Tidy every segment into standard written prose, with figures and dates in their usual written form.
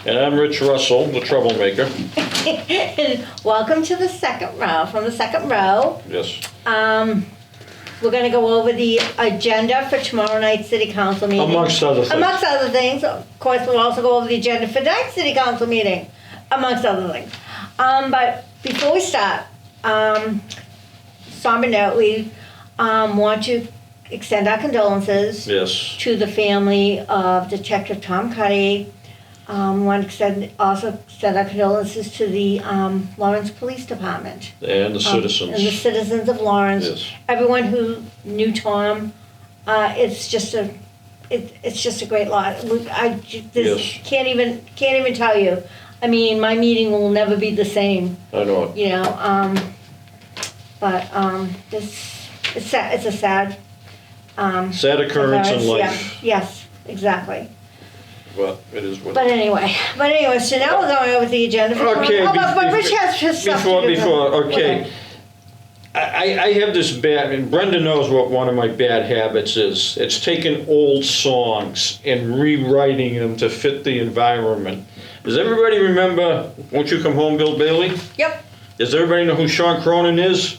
And I'm Rich Russell, the troublemaker. And welcome to the second row, from the second row. Yes. We're gonna go over the agenda for tomorrow night's city council meeting. Amongst other things. Amongst other things. Of course, we'll also go over the agenda for tonight's city council meeting, amongst other things. But before we start, somber note, we want to extend our condolences Yes. to the family of Detective Tom Cuddy. Want to also extend our condolences to the Lawrence Police Department. And the citizens. And the citizens of Lawrence. Yes. Everyone who knew Tom. It's just a great loss. Yes. Can't even tell you. I mean, my meeting will never be the same. I know it. You know. It's sad. It's a sad. Sad occurrence in life. Yeah. Yes. Exactly. But it is what But anyway, so now we're going over the agenda. Okay, But Rich has his stuff to do. Okay. I have this bad, and Brenda knows what one of my bad habits is. It's taking old songs and rewriting them to fit the environment. Does everybody remember Won't You Come Home, Bill Bailey? Yep. Does everybody know who Sean Cronin is?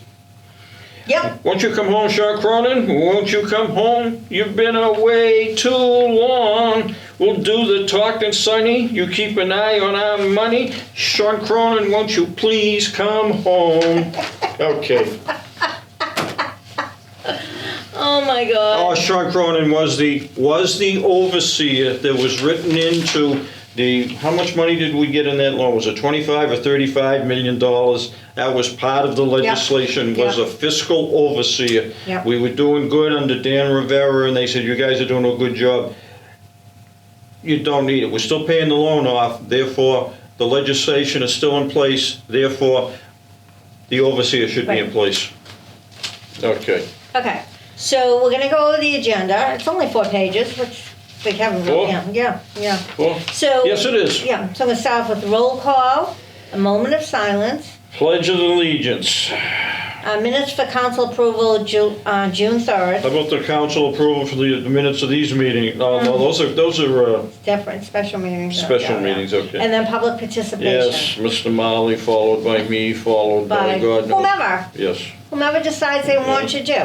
Yep. Won't you come home, Sean Cronin? Won't you come home? You've been away too long. We'll do the talking, Sonny. You keep an eye on our money. Sean Cronin, won't you please come home? Okay. Oh my God. Oh, Sean Cronin was the overseer that was written into the. How much money did we get in that loan? Was it 25 or 35 million dollars? That was part of the legislation. Was a fiscal overseer. Yep. We were doing good under Dan Rivera, and they said, "You guys are doing a good job. You don't need it. We're still paying the loan off. Therefore, the legislation is still in place. Therefore, the overseer should be in place." Okay. Okay. So we're gonna go over the agenda. It's only 4 pages, which we haven't really. Four? Yeah. Well, So. yes, it is. Yeah. So I'm gonna start off with roll call, a moment of silence. Pledge of Allegiance. Minutes for council approval, June 3rd. How about the council approval for the minutes of these meetings? No, those are Different, special meetings. special Yeah. meetings, okay. And then public participation. Yes, Mr. Molly, followed by me, followed by God. knows- whomever. Yes. Whomever decides they want to do.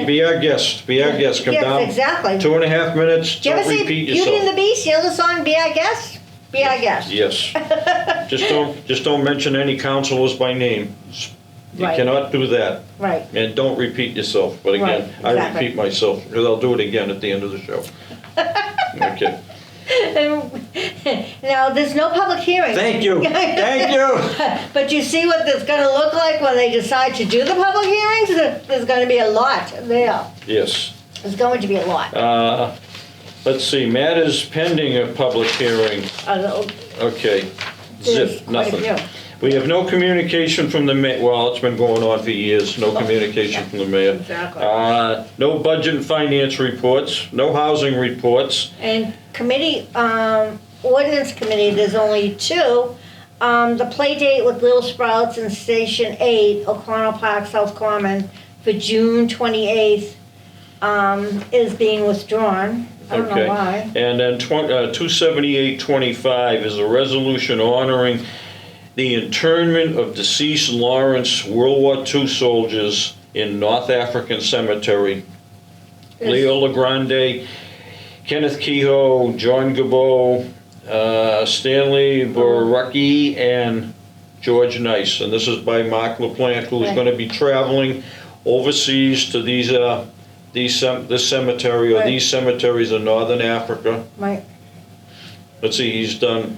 Be our guest, be our guest, come Yes, down. exactly. 2.5 minutes, Do you don't ever see repeat Beauty and the yourself. Beast? You know the song "Be Our Guest"? Be our guest. Yes. Just don't mention any councilors by name. You Right. cannot do that. Right. And don't repeat yourself. But Right, again, I exactly. repeat myself, because I'll do it again at the end of the show. Okay. Now, there's no public hearing. Thank you, thank you. But you see what it's going to look like when they decide to do the public hearings? There's going to be a lot there. Yes. There's going to be a lot. Let's see, matters pending a public hearing. Okay, There's zip, quite a nothing. few. We have no communication from the mayor, well, it's been going on for years, no communication from the mayor. Exactly. No budget and finance reports, no housing reports. And committee, ordinance committee, there's only 2. The play date with Little Sprouts and Station 8, O'Connell Park, South Common, for June 28th, is being withdrawn. I don't know why. And then 27825 is a resolution honoring the internment of deceased Lawrence World War II soldiers in North African Cemetery. Leo LeGrande, Kenneth Kehoe, John Gabot, Stanley Boracchi, and George Nice. And this is by Mark LaPlante, who is going to be traveling overseas to this cemetery, or these cemeteries in Northern Africa. Right. Let's see, he's done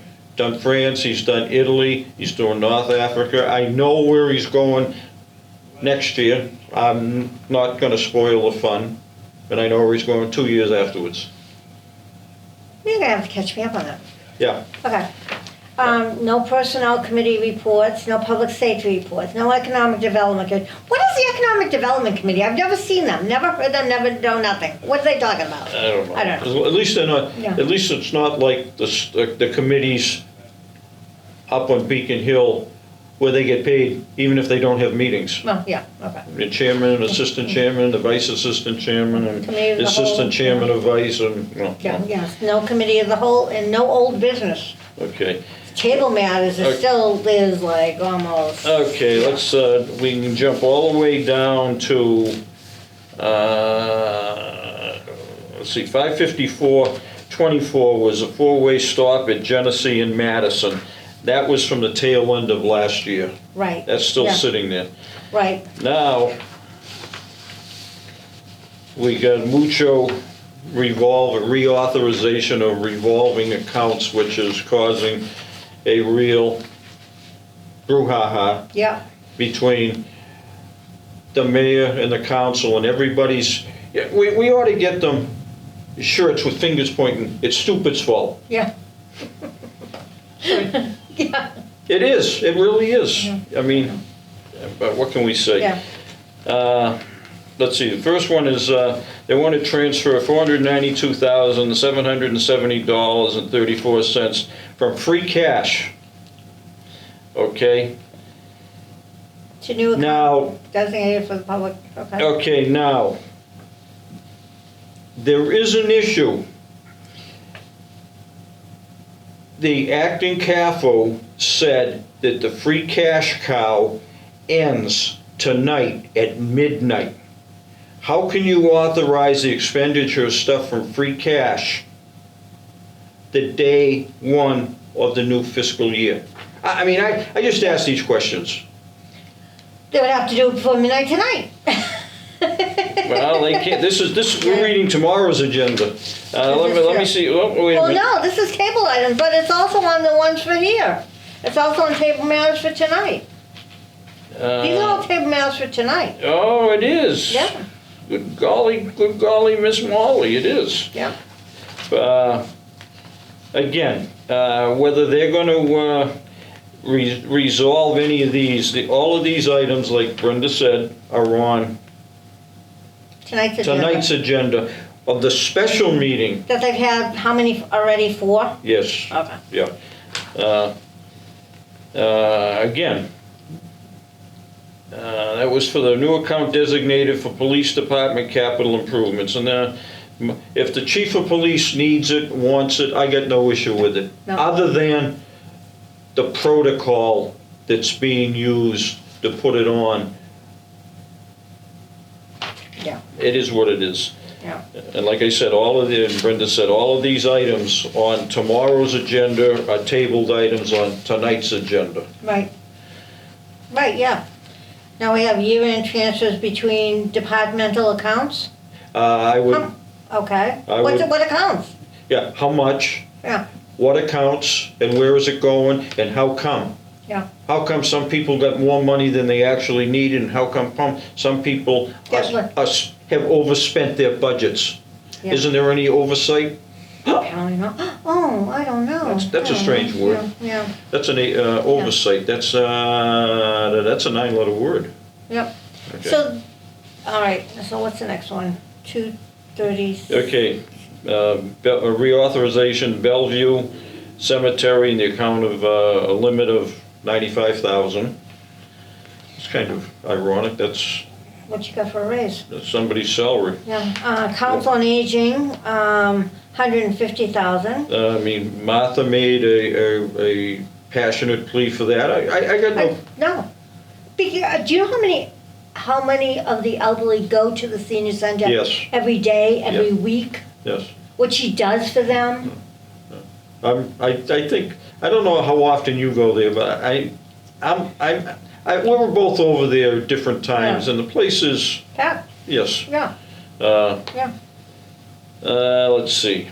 France, he's done Italy, he's doing North Africa. I know where he's going next year. I'm not going to spoil the fun. And I know where he's going 2 years afterwards. You're going to have to catch me up on that. Yeah. Okay. No personnel committee reports, no public safety reports, no economic development committee. What is the economic development committee? I've never seen them, never heard them, never know nothing. What are they talking about? I don't know. I don't know. At least they're not. Yeah. At least it's not like the committees up on Beacon Hill where they get paid even if they don't have meetings. Well, yeah, okay. The chairman, assistant chairman, the vice assistant chairman, and Committee of the assistant whole. chairman of vice, and Yeah, yes, no committee of the whole and no old business. Okay. Table matters Okay. is still is like almost. Okay, let's, we can jump all the way down to, let's see, 554-24 was a four-way stop at Genesee and Madison. That was from the tail end of last year. Right. That's still Yeah. sitting there. Right. Now, we got mucho reauthorization of revolving accounts, which is causing a real brouhaha Yeah. between the mayor and the council and everybody's, yeah, we ought to get them shirts with fingers pointing, it's stupid's fault. Yeah. Yeah. It is, it really is. I mean, but what can we say? Yeah. Let's see, the first one is, they want to transfer $492,770.34 from free cash. Okay, To new account now, designated for the public. Okay. okay, now, there is an issue. The acting CAFO said that the free cash cow ends tonight at midnight. How can you authorize the expenditure of stuff from free cash the day one of the new fiscal year? I mean, I just ask these questions. They would have to do it before midnight tonight. Well, they can't, we're reading tomorrow's agenda. Let me see, oh, wait a Well, minute. no, this is table items, but it's also on the ones for here. It's also on table matters for tonight. These are all table matters for tonight. Oh, it is? Yeah. Good golly, Miss Molly, it is. Yeah. Again, whether they're gonna resolve any of these, all of these items, like Brenda said, are on Tonight's agenda. tonight's agenda of the special meeting. That they've had, how many already? 4? Yes, Okay. yeah. Again, that was for the new account designated for police department capital improvements. And if the chief of police needs it, wants it, I got no issue with it. No. Other than the protocol that's being used to put it on. Yeah. It is what it is. Yeah. And like I said, Brenda said, all of these items on tomorrow's agenda are tabled items on tonight's agenda. Right. Right, yeah. Now we have year-end transfers between departmental accounts. I would, Okay. I would- What accounts? yeah, how much, Yeah. what accounts, and where is it going, and how come? Yeah. How come some people got more money than they actually needed, and how come some people have overspent their budgets? Yeah. Isn't there any oversight? I don't know. Oh, I don't know. That's a strange word. Yeah. That's an oversight, that's a 9-letter word. Yep. Okay. So, all right, so what's the next one? 230. Okay, a reauthorization, Bellevue Cemetery in the account of a limit of $95,000. It's kind of ironic, that's What you got for a raise? somebody's salary. Yeah. Council on Aging, 150,000. I mean, Martha made a passionate plea for that. I got no, No. Do you know how many of the elderly go to the senior center? Yes. Every day, every week? yes. What she does for them? I think, I don't know how often you go there, but we were both over there at different times, Yeah. and the place is, Yeah. yes. Yeah. Yeah. Let's see.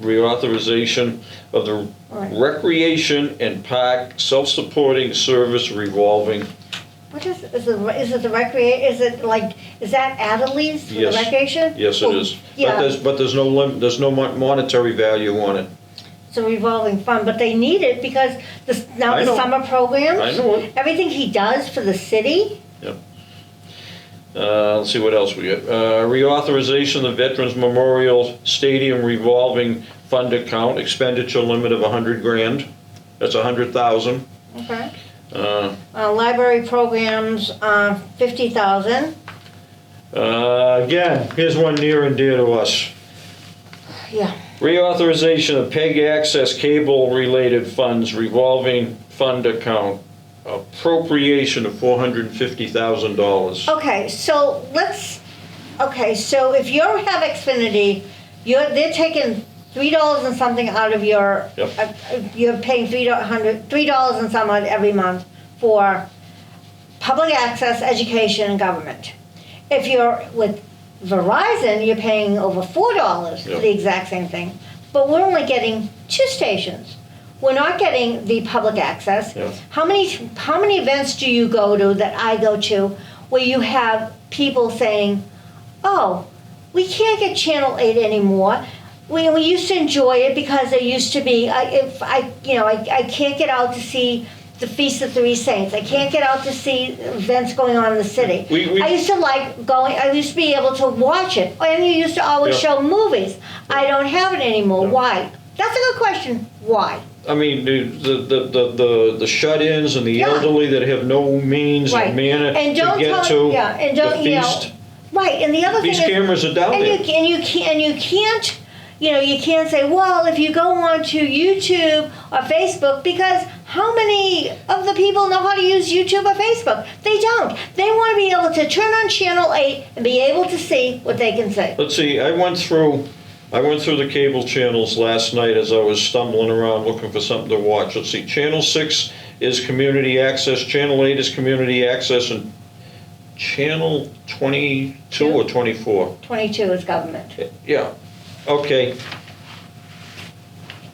Reauthorization of the Right. Recreation and Park Self-Supporting Service revolving. What is it is that Adelaide's for Yes. the recreation? Yes, it Oh, is. Yeah, But there's no monetary value on it. it's a revolving fund, but they need it because now I the know. summer programs. I know it. Everything he does for the city. Let's see what else we got. Reauthorization of Veterans Memorial Stadium revolving fund account, expenditure limit of $100,000. That's $100,000. Okay. Uh, Library programs, 50,000. Again, here's one near and dear to us. Yeah. Reauthorization of PEG access cable-related funds revolving fund account, appropriation of $450,000. Okay, so so if you have Xfinity, they're taking $3 and something out of your, Yep. you're paying $3 and some odd every month for public access, education, and government. If you're with Verizon, you're paying over $4 for Yep. the exact same thing, but we're only getting 2 stations. We're not getting the public access. Yep. How many events do you go to that I go to where you have people saying, "Oh, we can't get Channel 8 anymore. We used to enjoy it because there used to be. I can't get out to see the Feast of Three Saints. I can't get out to see events going on in the city. We- I used to like going. I used to be able to watch it, and you used to always Yeah. show movies. I don't have it anymore. Yeah. Why? That's a good question. Why? I mean, the shut-ins and the Yeah. elderly that have no means Right. or manner And to don't get tell- to yeah, and don't, the you know, feast. Right, and the other These thing is, cameras are down and there. you can't, you can't say, well, if you go on to YouTube or Facebook, because how many of the people know how to use YouTube or Facebook? They don't. They want to be able to turn on Channel 8 and be able to see what they can see. Let's see, I went through the cable channels last night as I was stumbling around looking for something to watch. Let's see, Channel 6 is community access, Channel 8 is community access, and Channel 22 or 24? 22 is government. Yeah, okay.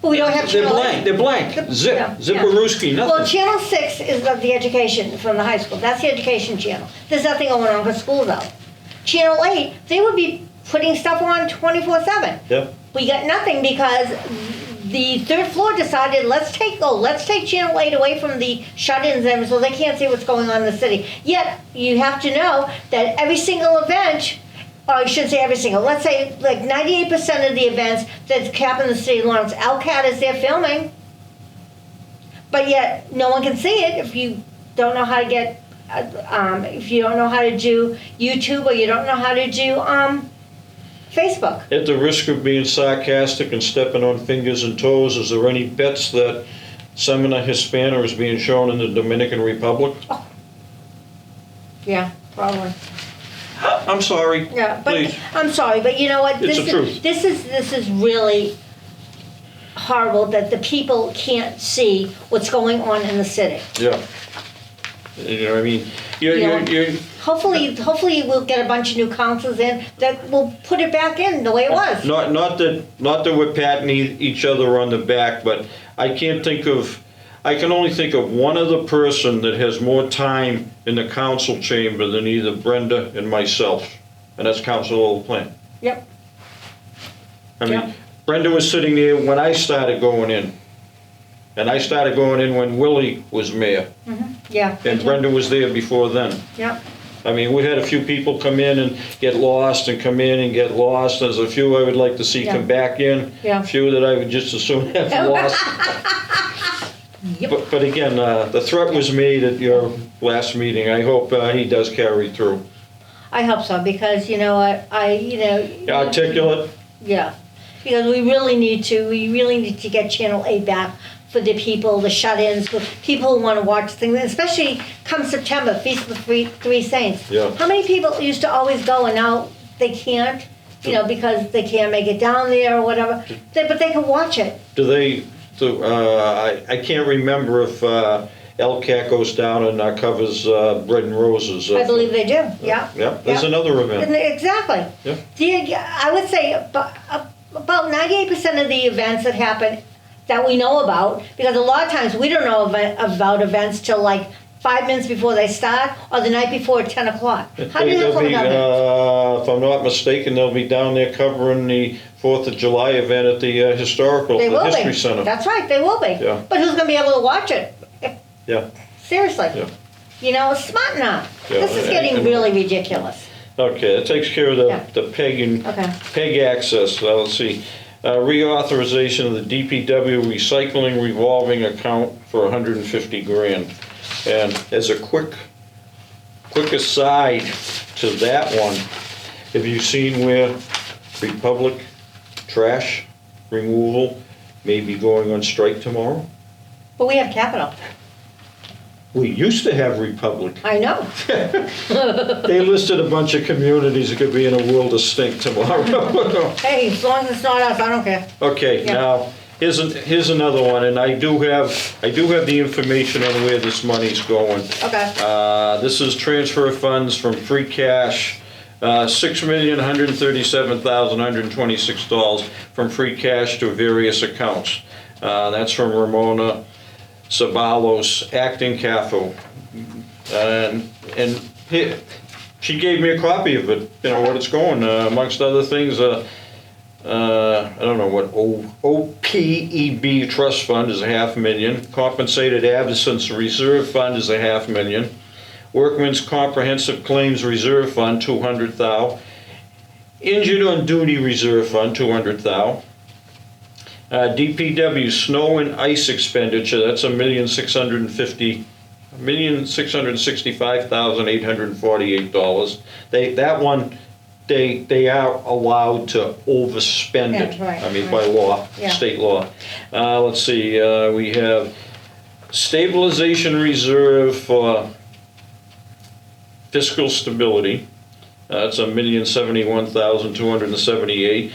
But we don't have They're Channel 8. blank, they're blank. Zip, Yeah, zipperooski, Well, nothing. Channel 6 is of the education from the high school. That's the education channel. There's nothing going on for schools out. Channel 8, they would be putting stuff on 24/7. Yep, We got nothing because the third floor decided, let's take Channel 8 away from the shut-ins and so they can't see what's going on in the city. Yet, you have to know that every single event, or I shouldn't say every single, let's say like 98% of the events that happen in the city of Lawrence, LCAT is there filming. But yet, no one can see it if you don't know how to get, if you don't know how to do YouTube or you don't know how to do Facebook. at the risk of being sarcastic and stepping on fingers and toes, is there any bets that Semina Hispana is being shown in the Dominican Republic? Yeah, probably. I'm sorry. Yeah, but Please. I'm sorry, but you know what? It's the truth. This is really horrible that the people can't see what's going on in the city. Yeah. You know what I mean? You're, Hopefully we'll get a bunch of new councils in that will put it back in the way it was. not that we're patting each other on the back, but I can only think of one other person that has more time in the council chamber than either Brenda and myself, and that's Councilor LaPlante. Yep. I mean, Yeah. Brenda was sitting there when I started going in. And I started going in when Willie was mayor, Yeah. and Brenda was there before then. Yep. I mean, we had a few people come in and get lost and come in and get lost. There's a few I would like to see Yeah. come back in. Yeah. A few that I would just as soon have lost. Yep. But again, the threat was made at your last meeting. I hope he does carry through. I hope so because you know what Articulate. Yeah, because we really need to get Channel 8 back for the people, the shut-ins, for people who want to watch things, especially come September, Feast of the Three Saints. Yeah. How many people used to always go and now they can't, because they can't make it down there or whatever, but they can watch it. I can't remember if LCAT goes down and covers Bread and Roses. I believe they do, yeah. Yeah, there's another event. Exactly. Yeah. I would say about 98% of the events that happen that we know about, because a lot of times we don't know about events till like 5 minutes before they start or the night before at 10 o'clock. How do you know They'll be, about that? if I'm not mistaken, they'll be down there covering the 4th of July event at the They will History be. Center. That's right, they will be. Yeah. But who's going to be able to watch it? Yeah. Seriously. Yeah. It's smart enough. Yeah, This is getting really ridiculous. Okay, that takes care of the PEG and Okay. PEG access. Let's see. Reauthorization of the DPW recycling revolving account for 150 grand. And as a quick aside to that one, have you seen where Republic trash removal may be going on strike tomorrow. But we have capital. We used to have Republic. I know. They listed a bunch of communities that could be in a world of stink tomorrow. Hey, as long as it's not us, I don't care. Okay, Yeah. now, here's another one, and I do have the information on where this money's going. Okay. This is transfer funds from free cash, $6,137,126 from free cash to various accounts. That's from Ramona Sabalos, acting CAFO. And she gave me a copy of it, what it's going, amongst other things. I don't know what OPEB trust fund is $500,000. Compensated absence reserve fund is $500,000. Workman's comprehensive claims reserve fund $200,000. Injured on duty reserve fund $200,000. DPW snow and ice expenditure, that's $1,665,848. They are allowed to overspend it. Yeah, right, I mean, right. by law, Yeah. state law. Let's see, we have stabilization reserve for fiscal stability. That's $1,071,278.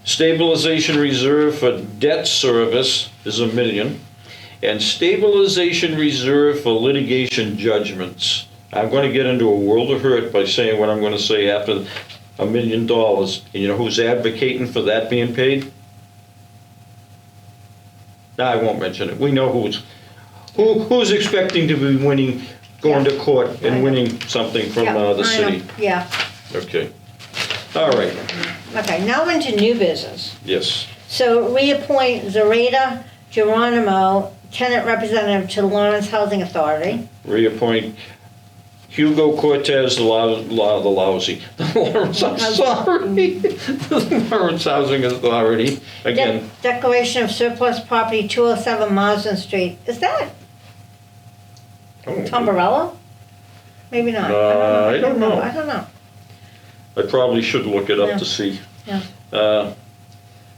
Stabilization reserve for debt service is $1 million. And stabilization reserve for litigation judgments. I'm going to get into a world of hurt by saying what I'm going to say after $1 million. And you know who's advocating for that being paid? No, I won't mention it. We know who's expecting to be winning, going to court and winning something from Yeah, the I know. city. Yeah. Okay. All right. Okay, now into new business. Yes. So reappoint Zareta Geronimo, tenant representative to the Lawrence Housing Authority. Reappoint Hugo Cortez, the Lawrence, I'm sorry. The Lawrence Housing Authority. Again, Declaration of surplus property, 207 Marsden Street. Is that Tombarello? Maybe not. I don't know. I don't know. I probably should look it up Yeah. to see. Yeah.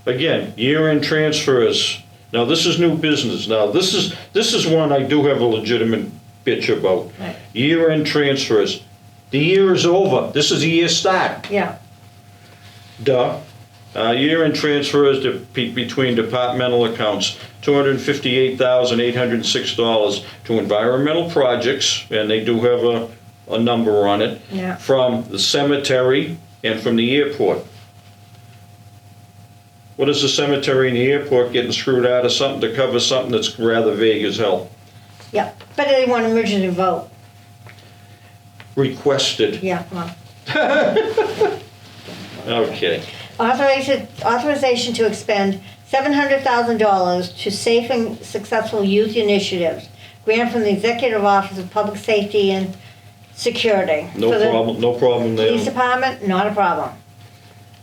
Again, year-end transfers. Now, this is new business. Now, this is one I do have a legitimate bitch about. Right. Year-end transfers. The year is over. This is the year start. Yeah. Duh. Year-end transfers between departmental accounts, $258,806 to environmental projects, and they do have a number on it, Yeah. from the cemetery and from the airport. What is the cemetery and the airport getting screwed out of something to cover something that's rather vague as hell? Yeah. But they want emergency vote. Requested. Yeah. Well. Okay. Authorization to expend $700,000 to safe and successful youth initiatives. Grant from the Executive Office of Public Safety and Security. No For the problem Police there. Department, not a problem.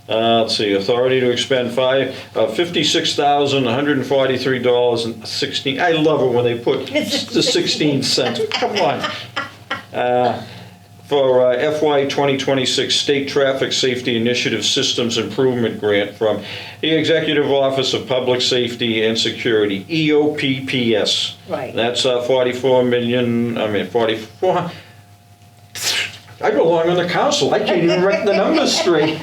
Let's see, authority to expend $56,143.16. I love it when they put the 16 cents. Come on. For FY 2026 State Traffic Safety Initiative Systems Improvement Grant from the Executive Office of Public Safety and Security, EOPPS. Right. That's 44. I belong on the council. I can't even write the numbers straight.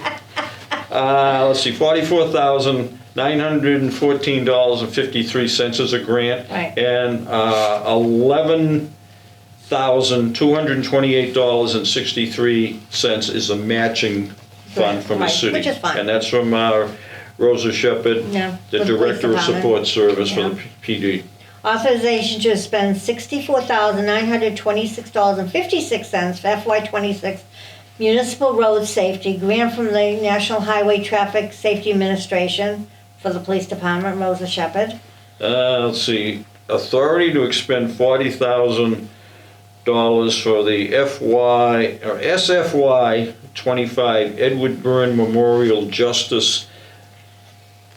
Let's see, $44,914.53 is a grant. Right. And $11,228.63 is a matching fund from the Right, city. which is fine. And that's from Rosa Shepherd, Yeah, the for the police Director of department. Support Service for Yeah. the PD. Authorization to spend $64,926.56 for FY '26 municipal road safety, grant from the National Highway Traffic Safety Administration for the Police Department, Rosa Shepherd. Let's see, authority to expend $40,000 for the SFY 25 Edward Byrne Memorial Justice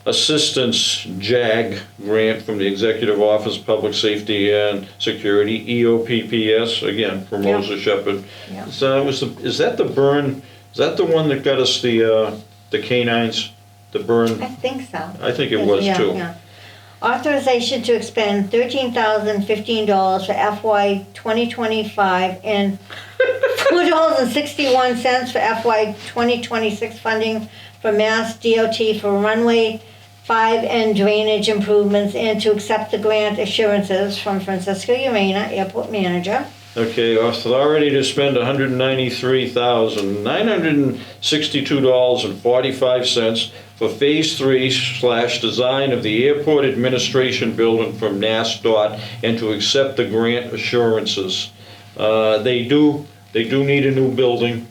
Assistance JAG grant from the Executive Office of Public Safety and Security, EOPPS, again, from Yeah. Rosa Shepherd. Yeah. So is that the Byrne, is that the one that got us the canines, the burn. I think so. I think it was Yeah, too. yeah. Authorization to expend $13,015 for FY 2025 and $4.61 for FY 2026 funding for Mass DOT for runway 5 and drainage improvements, and to accept the grant assurances from Francisco Urena, Airport Manager. Okay, authority to spend $193,962.45 for Phase 3 / design of the Airport Administration Building from NASDOT, and to accept the grant assurances. They do need a new building.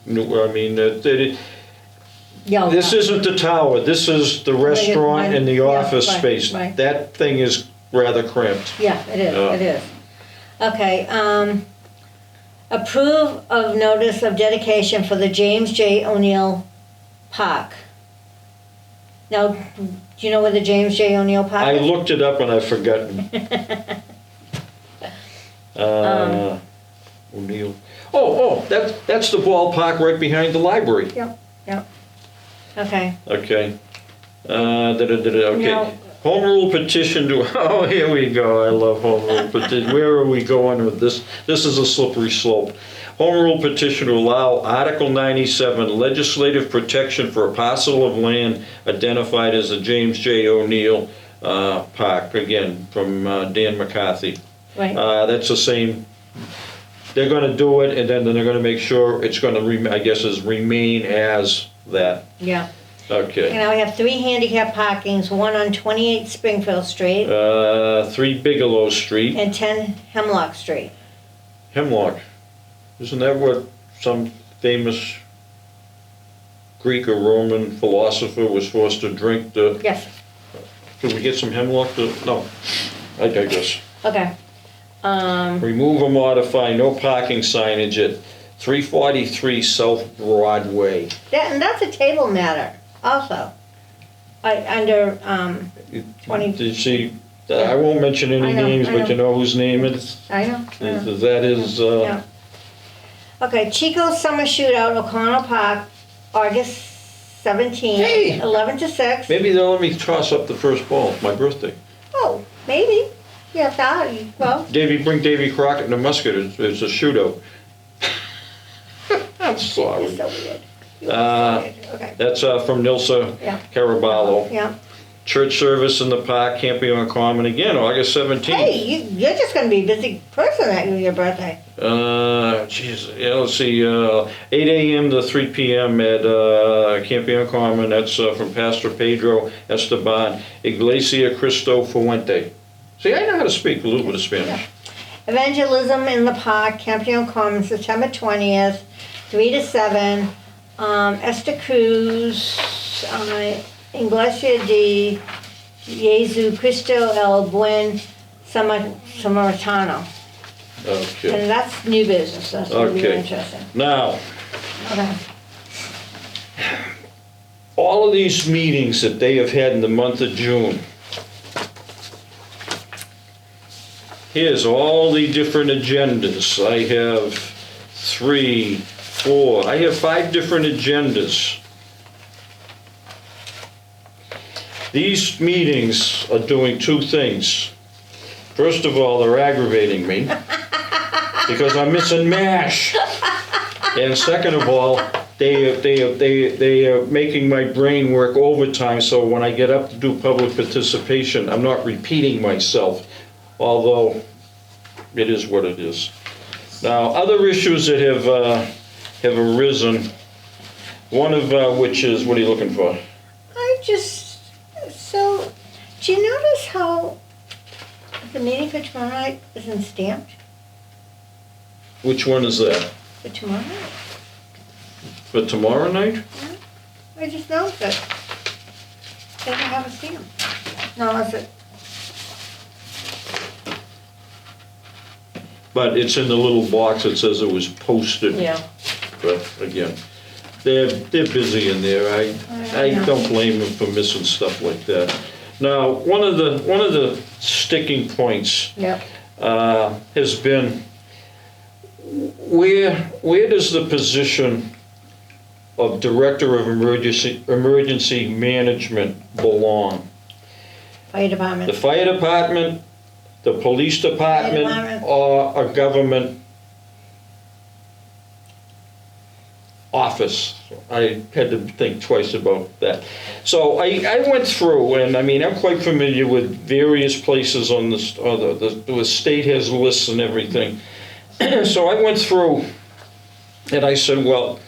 Yeah. This isn't the tower, this is the restaurant and the Yeah, office right, space. right. That thing is rather cramped. Yeah, it is, Yeah. it is. Okay, approve of notice of dedication for the James J. O'Neill Park. Now, do you know where the James J. O'Neill Park I is? looked it up and I've forgotten. O'Neill. Oh, that's the ballpark right behind the library. Yep. Okay. Okay. Okay. Now- Home rule petition to, oh, here we go. I love home rule petition. Where are we going with this? This is a slippery slope. Home rule petition to allow Article 97 legislative protection for a parcel of land identified as the James J. O'Neill Park, again, from Dan McCarthy. Right. That's the same. They're gonna do it, and then they're gonna make sure it's gonna, remain as that. Yeah. Okay. And now we have 3 handicap parkings, one on 28 Springfield Street 3 Bigelow Street, and 10 Hemlock Street. Hemlock. Isn't that what some famous Greek or Roman philosopher was forced to drink? Yes. Could we get some hemlock? No, I digress. Okay. Remove or modify no parking signage at 343 South Broadway. And that's a table matter also. Under 20. Did you see, I won't mention any I know, names, I but know. you know whose name it is? I know. That is, Yeah. Okay, Chico's Summer Shootout, O'Connell Park, August 17th, Hey! 11 to 6. maybe they'll let me toss up the first ball, my birthday. Oh, maybe. Yeah, well, Bring Davy Crockett and a musket, it's a shootout. I'm you're sorry. so weird. Okay. That's from Nilsa Yeah. Caraballo. Yeah. Church service in the park, Camping on Common, again, August 17th. Hey, you're just going to be a busy person that your birthday. Geez, yeah, let's see, 8 a.m. to 3 p.m. at Camping on Common. That's from Pastor Pedro Esteban, Iglesia Cristo Fuente. See, I know how to speak a little bit of Spanish. Evangelism in the Park, Campion Commons, September 20th, 3 to 7. Esther Cruz, Iglesia de Jesu Cristo el Buen Samaritano. Okay. And that's new business, that's really Okay. interesting. Now, Okay. all of these meetings that they have had in the month of June, here's all the different agendas. I have 3, 4, I have 5 different agendas. These meetings are doing 2 things. First of all, they're aggravating me because I'm missing MASH. And second of all, they are making my brain work overtime, so when I get up to do public participation, I'm not repeating myself, although it is what it is. Now, other issues that have arisen, one of which is, what are you looking for? So, do you notice how the meeting for tomorrow night isn't stamped Which one is that? for tomorrow night? For tomorrow night? I just noticed it. They don't have a stamp. No, is it? But it's in the little box that says it was posted. Yeah. But again, they're busy in there. I don't blame them for missing stuff like that. Now, one of the sticking points Yep. has been where does the position of Director of Emergency Management belong? Fire The department. fire department, the police department, department. or a government office? I had to think twice about that. So I went through, and I mean, I'm quite familiar with various places on this, the state has lists and everything. So I went through, and I said, well,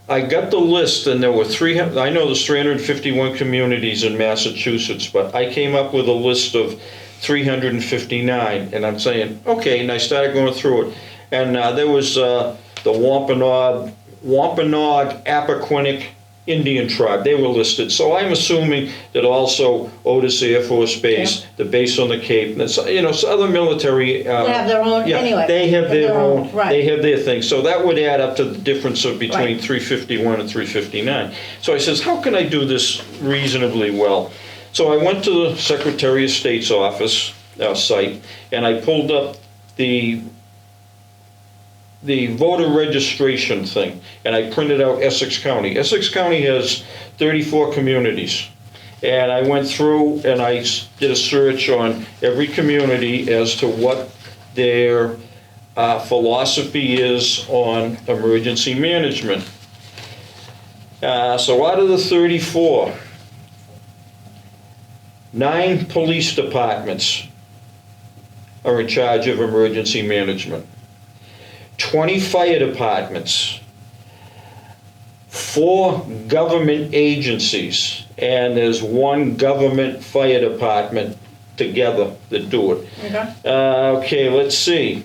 I got the list, and there were I know there's 351 communities in Massachusetts, but I came up with a list of 359, and I'm saying, okay, and I started going through it. And there was the Wampanoag Appaquinnick Indian tribe, they were listed. So I'm assuming that also Otis Air Force Base, the base on the Cape, and it's, you know, so other military. They have their own, Yeah, anyway. they have their own, right. they have their thing. So that would add up to the difference of between Right. 351 and 359. So I says, how can I do this reasonably well? So I went to the Secretary of State's office site, and I pulled up the voter registration thing, and I printed out Essex County. Essex County has 34 communities. And I went through and I did a search on every community as to what their philosophy is on emergency management. So out of the 34, 9 police departments are in charge of emergency management. 20 fire departments, 4 government agencies, and there's 1 government fire department together that do it. Okay. Okay, let's see.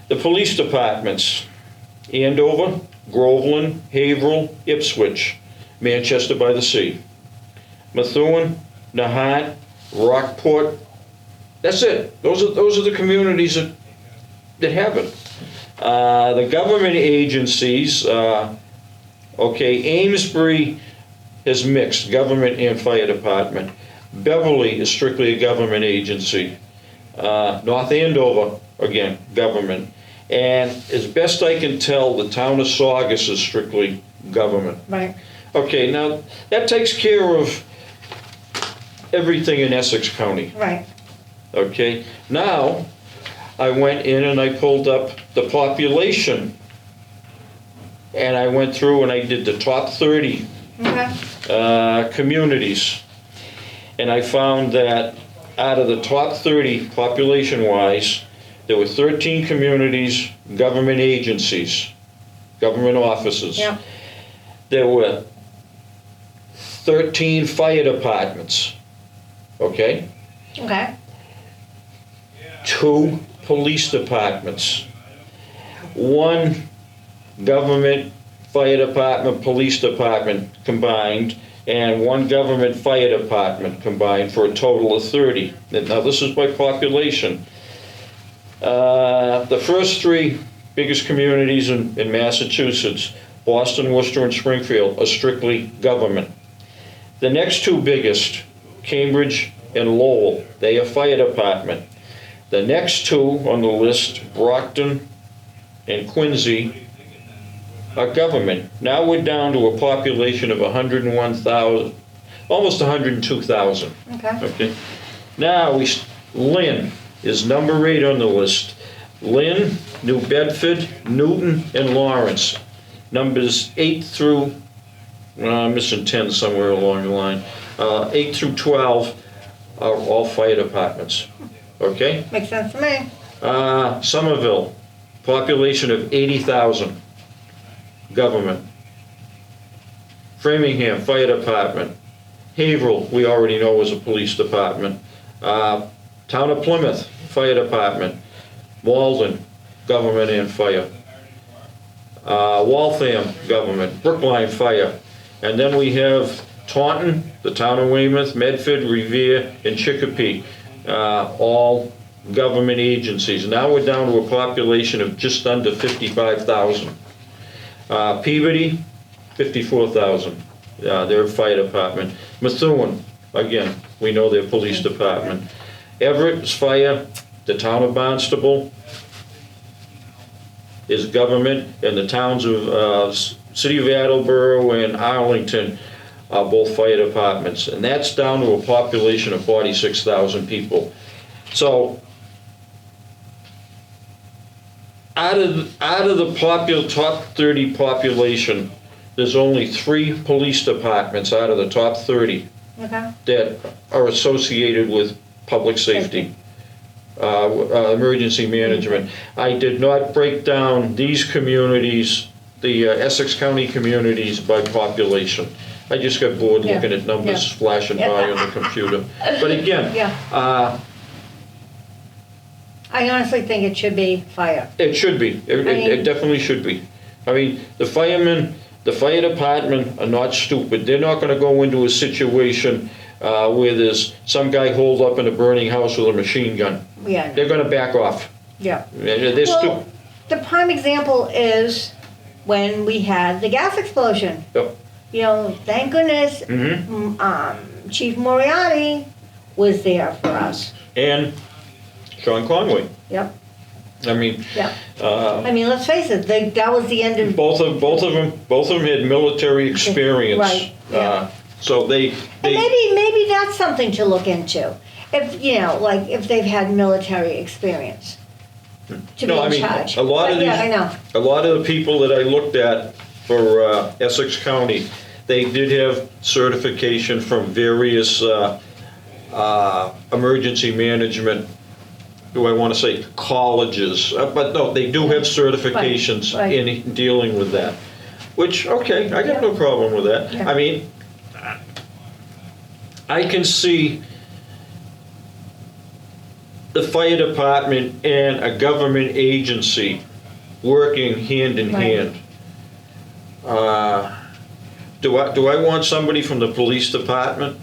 The police departments: Andover, Groveland, Haverhill, Ipswich, Manchester by the Sea, Methuen, Nahant, Rockport. That's it. Those are the communities that have it. The government agencies, Amesbury is mixed, government and fire department. Beverly is strictly a government agency. North Andover, again, government. And as best I can tell, the town of Saugus is strictly government. Right. Okay, now that takes care of everything in Essex County. Right. Okay, now I went in and I pulled up the population, and I went through and I did the top 30 Okay. communities, and I found that out of the top 30 population-wise, there were 13 communities, government agencies, government offices. Yeah. There were 13 fire departments, okay? Okay. 2 police departments, 1 government fire department, police department combined, and 1 government fire department combined, for a total of 30. Now this is by population. The first 3 biggest communities in Massachusetts, Boston, Worcester, and Springfield, are strictly government. The next 2 biggest, Cambridge and Lowell, they are fire department. The next 2 on the list, Brockton and Quincy, are government. Now we're down to a population of 101,000, almost 102,000. Okay. Okay. Now Lynn is number 8 on the list. Lynn, New Bedford, Newton, and Lawrence. Numbers 8 through, I'm missing 10 somewhere along the line. 8 through 12 are all fire departments. Okay? Makes sense to me. Somerville, population of 80,000, government. Framingham, fire department. Haverhill, we already know is a police department. Town of Plymouth, fire department. Walden, government and fire. Waltham, government. Brookline, fire. And then we have Taunton, the town of Weymouth, Medford, Revere, and Chicopee, all government agencies. Now we're down to a population of just under 55,000. Peabody, 54,000. Their fire department. Methuen, again, we know their police department. Everett is fire. The town of Barnstable. is government, and the towns of, City of Attleboro and Arlington are both fire departments, and that's down to a population of 46,000 people. So, out of the top 30 population, there's only 3 police departments out of the top 30 Okay. that are associated with public safety, emergency management. I did not break down these communities, the Essex County communities, by population. I just got bored Yeah. looking at numbers Yeah. flashing by on the computer. But again, Yeah. I honestly think it should be fire. it should be. It definitely should be. I mean, the firemen, the fire department are not stupid. They're not gonna go into a situation where there's some guy holed up in a burning house with a machine gun. Yeah. They're gonna back off. Yeah. They're Well, the prime example is when we had the gas explosion. Yep. You know, thank goodness, Chief Moriarty was there for us. And Sean Conway. Yep. I mean, Yeah. I mean, let's face it, that was the end of. both of them had military experience. Right, yeah. So they And maybe that's something to look into. If, you know, like, if they've had military experience to be No, I in mean, charge. a lot of But, yeah, these- I know. A lot of the people that I looked at for Essex County, they did have certification from various emergency management, do I want to say colleges? But no, they do have certifications Right. in dealing with that. Which, okay, I got no problem with that. Yeah. I mean, I can see the fire department and a government agency working hand in Right. hand. Do I want somebody from the police department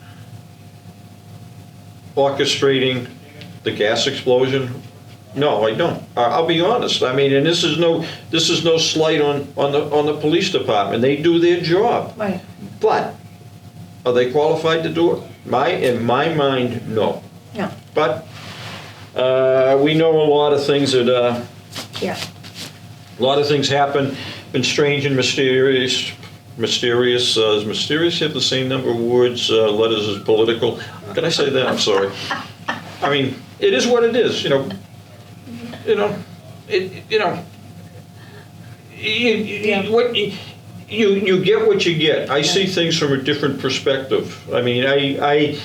orchestrating the gas explosion? No, I don't. I'll be honest. I mean, and this is no slight on the police department. They do their job. Right. But are they qualified to do it? In my mind, no. No. But we know a lot of things that Yeah. a lot of things happen, been strange and mysterious. Does mysterious have the same number of words, letters as political? Can I say that? I'm sorry. I mean, it is what it is, you know. You know, you get what you get. I see things from a different perspective. I mean, I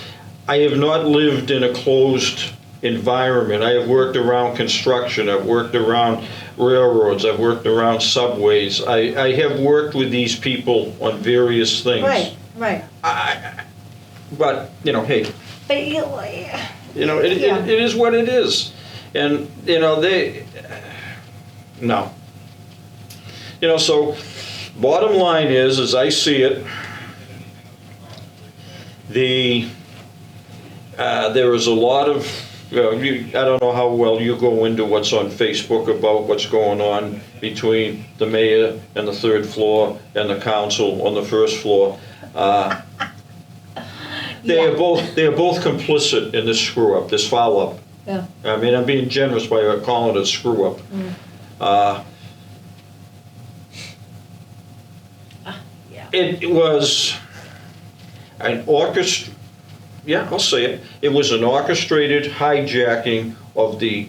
have not lived in a closed environment. I have worked around construction. I've worked around railroads. I've worked around subways. I have worked with these people on various things. Right. But, you know, hey, But you know, it is what it is. And, you know, no. You know, so bottom line is, as I see it, there is a lot of, I don't know how well you go into what's on Facebook about what's going on between the mayor and the third floor and the council on the first floor. They are both complicit in this screw up, this foul up. Yeah. I mean, I'm being generous by calling it a screw up. Yeah. It was an I'll say it. It was an orchestrated hijacking of the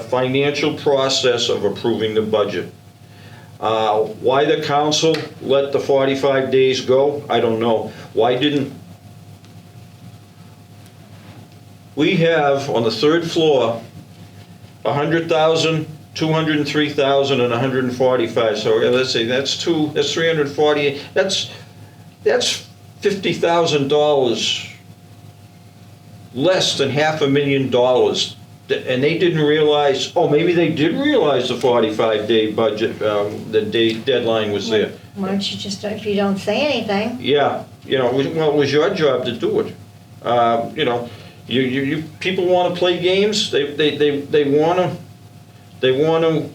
financial process of approving the budget. Why the council let the 45 days go, I don't know. Why didn't we have on the third floor 100,000, 203,000, and 145? So let's say that's 340. That's $50,000 less than $500,000. And they didn't realize, maybe they did realize the 45-day budget, the deadline was there. Why don't you just, if you don't say anything? Yeah, you know, well, it was your job to do it. You know, you people want to play games. They want to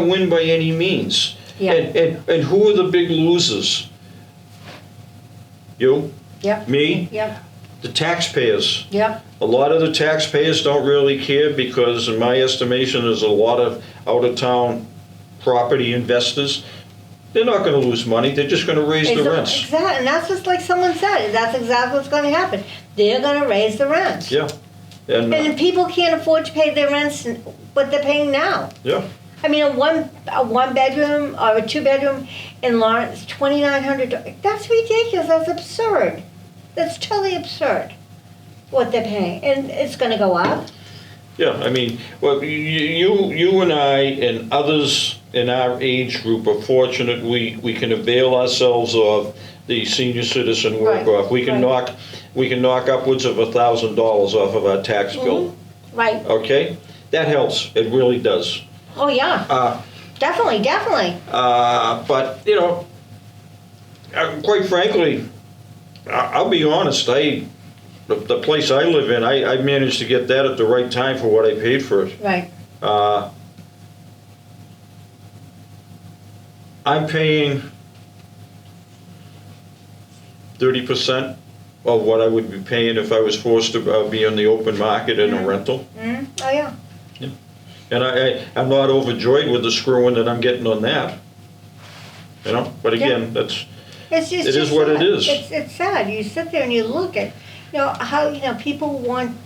win by any means. Yeah. And who are the big losers? You? Yep. Me? Yep. the taxpayers. Yep. A lot of the taxpayers don't really care because in my estimation, there's a lot of out-of-town property investors. They're not gonna lose money, they're just gonna raise the rents. Exactly, and that's just like someone said, that's exactly what's gonna happen. They're gonna raise the rents. Yeah. And, And people can't afford to pay their rents, what they're paying now. yeah, I mean, a one bedroom or a 2 bedroom in Lawrence, $2,900. That's ridiculous. That's absurd. That's totally absurd. What they're paying, and it's going to go up. yeah, I mean, well, you and I and others in our age group are fortunate we can avail ourselves of the senior citizen Right, work-off. We can right. knock upwards of $1,000 off of our tax bill, Right. okay? That helps, it really does. Oh yeah. Definitely. But, you know, quite frankly, I'll be honest, the place I live in, I managed to get that at the right time for what I paid for it. Right. I'm paying 30% of what I would be paying if I was forced to be on the open market in a rental. Mm-hmm. Oh yeah. And I'm not overjoyed with the screwing that I'm getting on that. You know, but again, It's just. It is what it sad. is. It's sad. You sit there and you look at, how people want,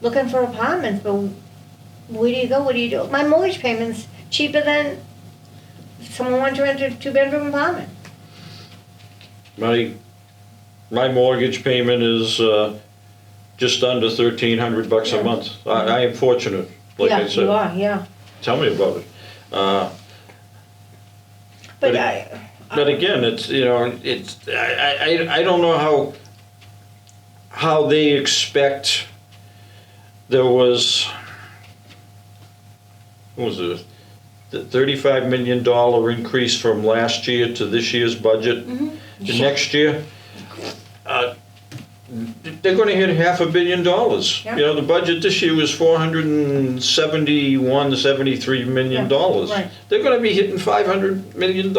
looking for apartments, but where do you go? What do you do? My mortgage payment's cheaper than if someone wanted to rent a 2 bedroom apartment. my mortgage payment is just under $1,300 Yeah. a month. I am fortunate, like yeah, I said. you are. Yeah. Tell me about it. But But again, it's, I don't know how they expect. There was, what was it, the $35 million increase from last year to this year's budget. The next year, they're gonna hit $500 million. Yeah. The budget this year was $471 to $73 million. right. They're gonna be hitting $500 million.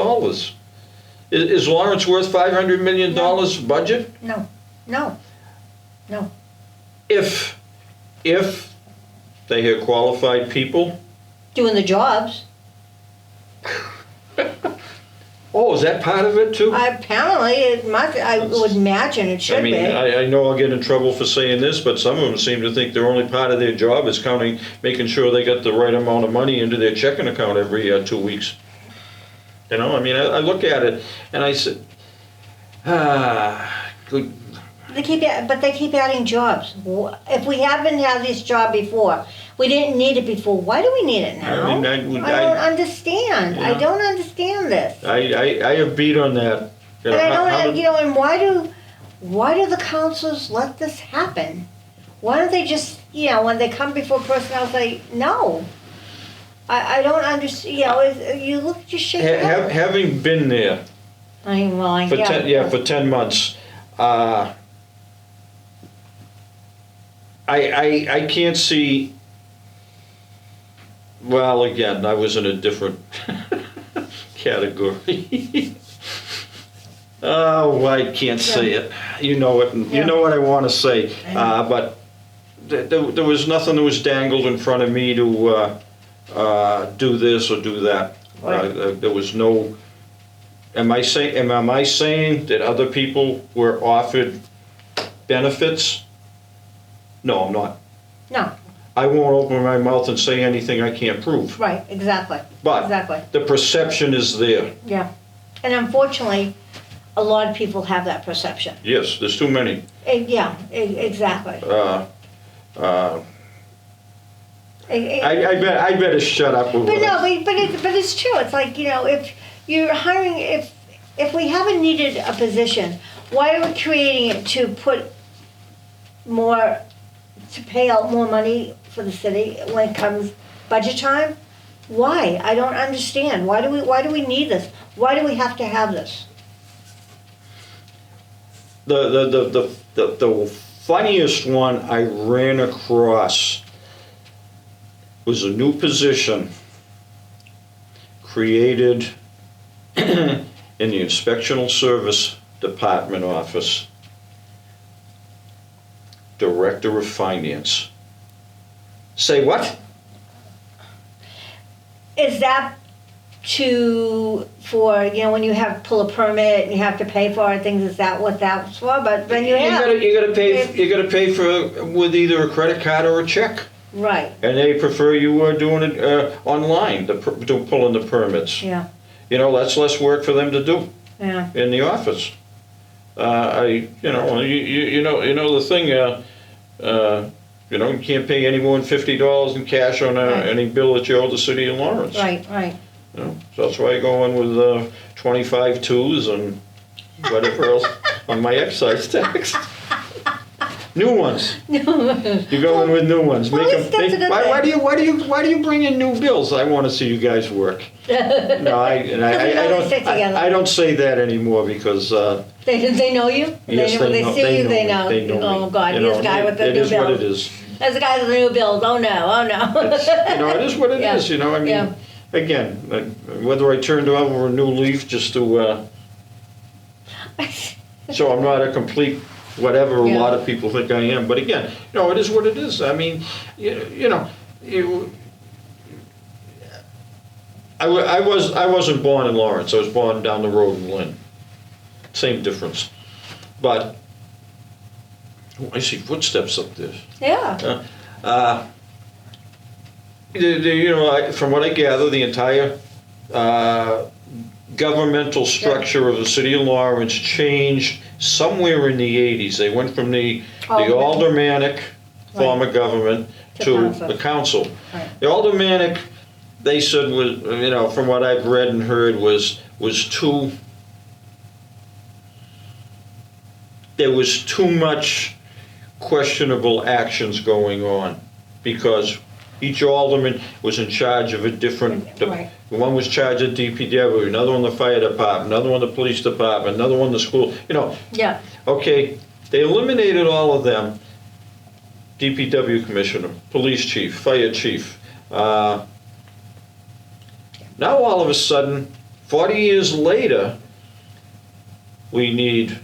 Is Lawrence worth $500 million budget? No. If they had qualified people. Doing the jobs. Oh, is that part of it too? Apparently, it must. I would imagine it should I mean, be. I know I'll get in trouble for saying this, but some of them seem to think their only part of their job is making sure they got the right amount of money into their checking account every 2 weeks. I mean, I look at it and I said, good. They keep adding jobs. If we haven't had this job before, we didn't need it before. Why do we need it now? I mean, I don't understand. I don't understand this. I have beat on that. And I don't, and why do the councils let this happen? Why don't they just, when they come before personnel, say no? I don't understand. You look, just shake your head. Having been there for 10 months, I can't see. Well, again, I was in a different category. Oh, I can't say it. You know it. You know what I want to say. But there was nothing that was dangled in front of me to do this or do that. Right. There was no. Am I saying that other people were offered benefits? No, I'm not. No. I won't open my mouth and say anything I can't prove. Right. Exactly. But exactly. the perception is there. Yeah. And unfortunately, a lot of people have that perception. Yes, there's too many. Exactly. I better shut up with But what but it's true. It's like, if you're hiring, if we haven't needed a position, why are we creating it to pay out more money for the city when it comes budget time? Why? I don't understand. Why do we need this? Why do we have to have this? The funniest one I ran across was a new position created in the Inspectional Service Department office Director of Finance. Say what? Is that for, when you pull a permit and you have to pay for it, things, is that what that's for? But then you gotta pay for with either a credit card or a check. Right. And they prefer you doing it online, pulling the permits. Yeah. That's less work for them to do Yeah. in the office. The thing. You can't pay any more than $50 in cash on any bill that you owe the city of Lawrence. Right. So that's why I go in with 25 twos and whatever else on my excise tax. New ones. You go in with new ones. Well, Why do you bring in new bills? I want to see you guys work. No, I don't say that anymore because they know you. Yes, they see you. They know. Oh God, here's the guy with the new bills. It is what it is. There's the guy with the new bills. Oh no. It is what it is. I mean, Yeah. again, whether I turned over a new leaf just to so I'm not a complete whatever a lot of people think I am. But again, it is what it is. I mean, I wasn't born in Lawrence. I was born down the road in Lynn. Same difference. But I see footsteps up there. Yeah. From what I gather, the entire governmental structure of the city of Lawrence changed somewhere in the 80s. They went from the aldermanic form of government to the council. Right. The aldermanic, they said, was, from what I've read and heard, was too. There was too much questionable actions going on because each alderman was in charge of a different. Right. One was in charge of DPW, another one the fire department, another one the police department, another one the school. Yeah. Okay, they eliminated all of them. DPW commissioner, police chief, fire chief. Now all of a sudden, 40 years later, we need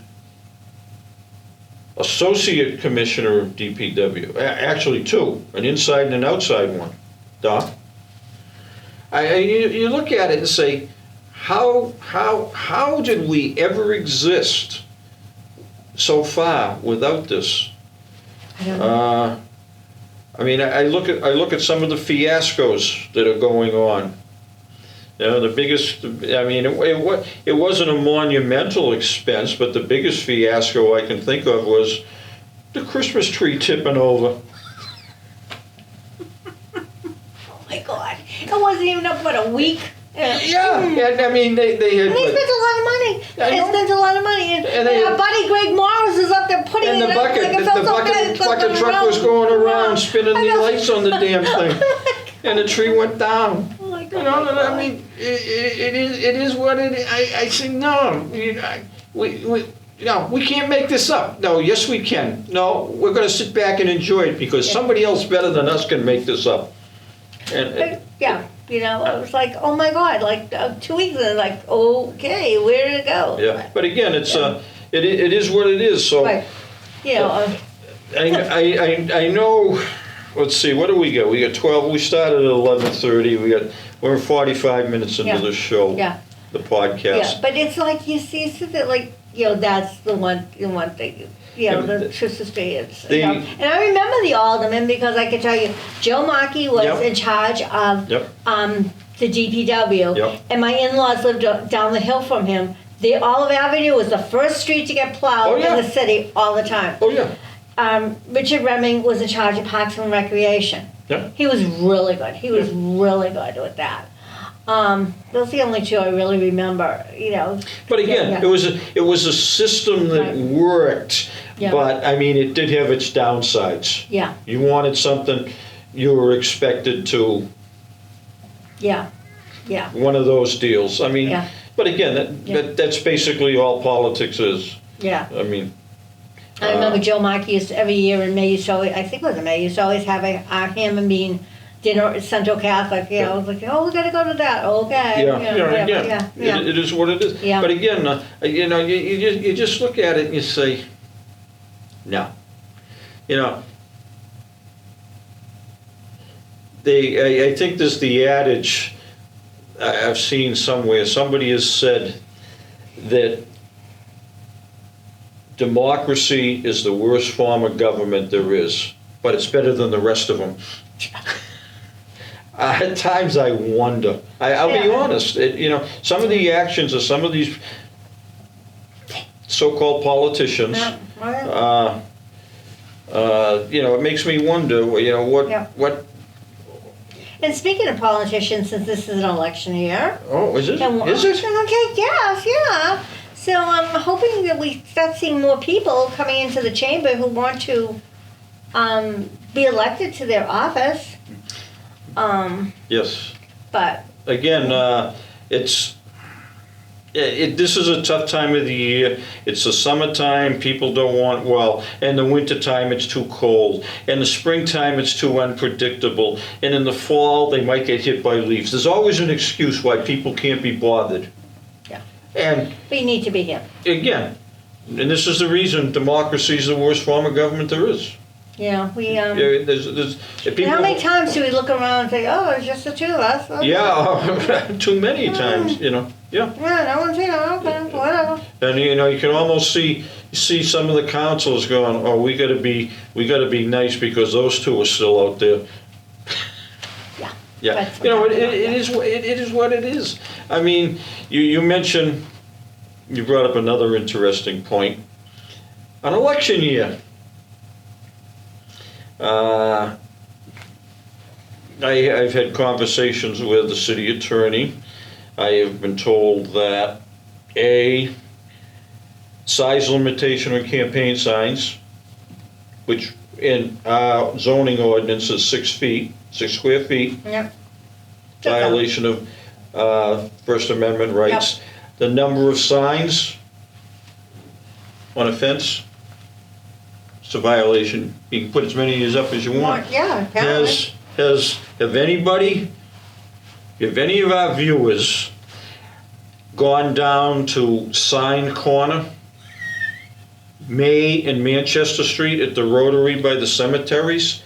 associate commissioner of DPW. Actually two, an inside and an outside one. Doc? You look at it and say, how did we ever exist so far without this? I don't know. I mean, I look at some of the fiascos that are going on. The biggest, I mean, it wasn't a monumental expense, but the biggest fiasco I can think of was the Christmas tree tipping over. Oh my God. It wasn't even up, a week? Yeah, and I mean, they had... And they spent a lot of money. They spent a lot of money. And our buddy Greg Morris is up there putting and it up. the bucket truck was going around spinning the lights on the damn thing. And the tree went down. Oh my God. I mean, it is what it is. I say, no, we can't make this up. No, yes we can. No, we're going to sit back and enjoy it because somebody else better than us can make this up. And it was like, oh my God, 2 weeks and okay, where did it go? Yeah, but again, it's it is what it is. So, right. I know. Let's see, what do we got? We got 12. We started at 11:30. We're 45 minutes into the show. Yeah. The podcast. Yeah, but it's like you see, that's the one thing. The Christmas tree is. And I remember the alderman because I can tell you, Joe Markey was in charge of the DPW, and my in-laws lived down the hill from him. The Olive Avenue was the first street to get plowed in the city all the time. Oh yeah. Richard Remming was in charge of Parks and Recreation. Yeah. He was really good. He was really good with that. Those are the only two I really remember, But again, it was a system that worked, but I mean, it did have its downsides. Yeah. You wanted something, you were expected to. Yeah. One of those deals. I mean, but again, that's basically all politics is. Yeah. I mean. I remember Joe Markey used to, every year in May, used to always, I think it was in May, used to always have a ham and bean dinner at Central Catholic. I was like, we got to go to that. Okay. It is what it is. Yeah. But again, you just look at it and you say, no. I think there's the adage I've seen somewhere, somebody has said that democracy is the worst form of government there is, but it's better than the rest of them. At times I wonder. I'll be honest. Some of the actions of some of these so-called politicians, it makes me wonder. What. And speaking of politicians, since this is an election year. Oh, is it? Is it? Okay. Yes. Yeah. So I'm hoping that we start seeing more people coming into the chamber who want to be elected to their office. Yes. But again, this is a tough time of the year. It's the summertime, people don't want, and the wintertime it's too cold. And the springtime it's too unpredictable. And in the fall they might get hit by leaves. There's always an excuse why people can't be bothered. Yeah. And we need to be here. Again, and this is the reason democracy is the worst form of government there is. Yeah, we there's people, how many times do we look around and say, "Oh, it's just the two of us"? Okay. Yeah, too many times, Yeah. Yeah, no one's here. Okay, whatever. And you can almost see some of the councils going, "Oh, we got to be nice because those two are still out there." Yeah. Yeah. It is what it is. I mean, you mentioned, you brought up another interesting point. An election year. I've had conversations with the city attorney. I have been told that size limitation on campaign signs, which in our zoning ordinance is 6 square feet. Yep. Violation of First Amendment rights. Yep. The number of signs on a fence, it's a violation. You can put as many up as you want. Yeah, apparently. Have any of our viewers gone down to Sign Corner, May and Manchester Street at the Rotary by the cemeteries?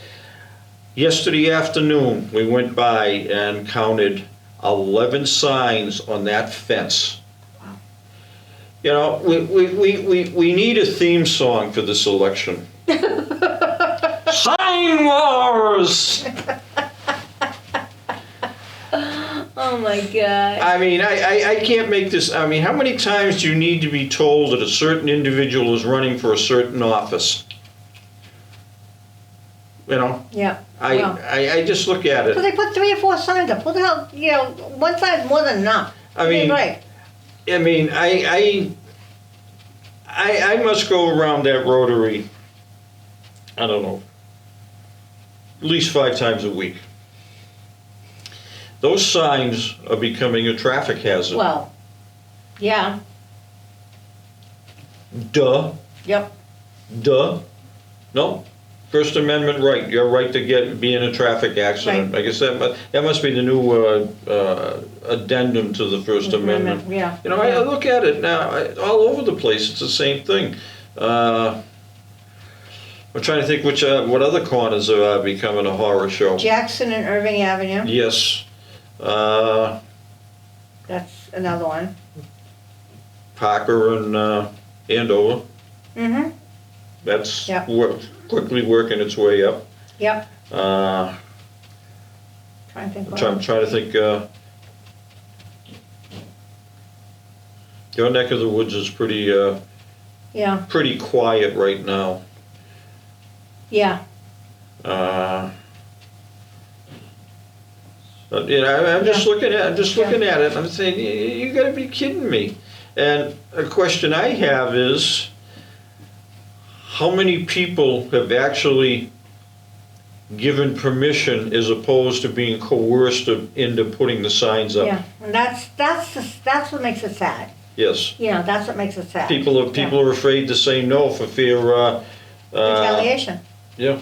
Yesterday afternoon, we went by and counted 11 signs on that fence. Wow. We need a theme song for this election. Sign Wars! Oh my God. I mean, I can't make this. I mean, how many times do you need to be told that a certain individual is running for a certain office? Yeah. I just look at it. So they put 3 or 4 signs up. What the hell? One sign's more than enough. I mean, right. I mean, I must go around that Rotary, I don't know, at least 5 times a week. Those signs are becoming a traffic hazard. Well, yeah. Duh. Yep. No. First Amendment right. Your right to be in a traffic accident. Right. I guess that must be the new addendum to the First Amendment. Yeah. I look at it now. All over the place, it's the same thing. I'm trying to think what other corners are becoming a horror show. Jackson and Irving Avenue. Yes. That's another one. Parker and Andover. Mm-hmm. That's Yep. quickly working its way up. Yep. Trying to think. Your neck of the woods is pretty quiet right now. Yeah. But, I'm just looking at it. I'm saying, you got to be kidding me. And a question I have is, how many people have actually given permission as opposed to being coerced into putting the signs up? Yeah, and that's what makes it sad. Yes. That's what makes it sad. People are afraid to say no for fear retaliation. Yeah.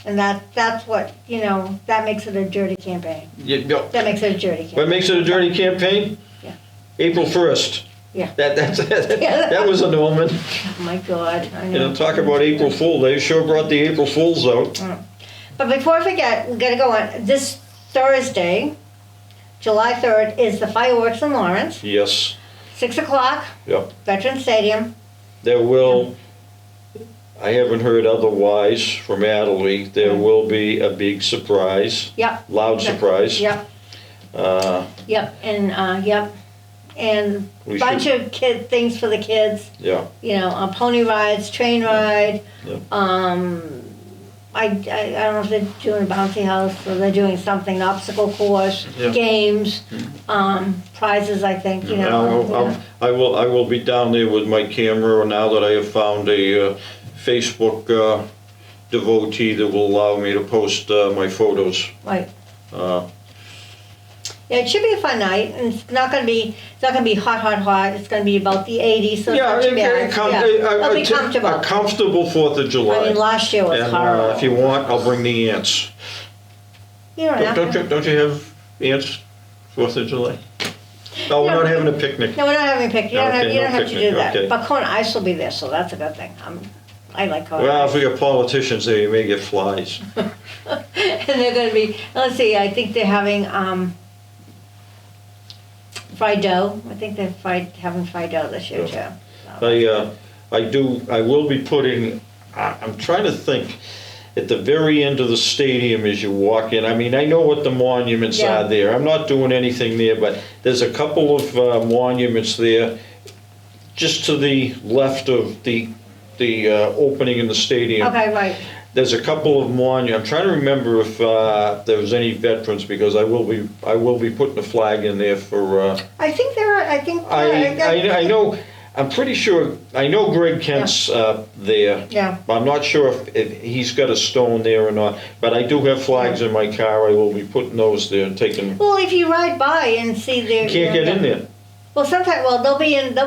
And that's what that makes it a dirty campaign. Yeah. That makes it a dirty campaign. What makes it a dirty campaign? Yeah. April 1st. Yeah. That was an omen. Oh my God, I know. Talk about April Fool. They sure brought the April Fools out. But before I forget, we gotta go on. This Thursday, July 3rd, is the fireworks in Lawrence, Yes, 6 o'clock, yep. Veteran Stadium. There will, I haven't heard otherwise from Adelaide, there will be a big surprise, Yep, loud surprise. yep, Uh, yep, and We bunch of things for the kids. yeah, You know, pony rides, train ride. Yeah. I don't know if they're doing a bouncy house or they're doing something, obstacle course, Yeah. games, prizes. I think you know. I will be down there with my camera now that I have found a Facebook devotee that will allow me to post my photos. Right. Uh, Yeah, it should be a fun night, and it's not gonna be hot. It's gonna be about the 80s, so it's not too bad. It'll be comfortable. A comfortable 4th of July. I mean, last year was And horrible. if you want, I'll bring the ants. You don't have to. Don't you have ants 4th of July? No, we're not having a picnic. No, we're not having a picnic. You don't Okay, have no to do picnic, that. okay. But Kona Ice will be there, so that's a good thing. I like Kona Well, Ice. if we got politicians there, you may get flies. And they're gonna be. Let's see. I think they're having fried dough. I think they're having fried dough this year too. So. I will be putting, I'm trying to think, at the very end of the stadium as you walk in, I mean, I know what the monuments Yeah. are there. I'm not doing anything there, but there's a couple of monuments there just to the left of the opening in the stadium. Okay, right. There's a couple of monuments. I'm trying to remember if there was any veterans, because I will be putting a flag in there for. I think there are. I think. I know. I'm pretty sure. I know Greg Kent's there. Yeah. I'm not sure if he's got a stone there or not. But I do have flags in my car. I will be putting those there and taking. Well, if you ride by and see their. You can't get in there. Well, sometimes. Well, they'll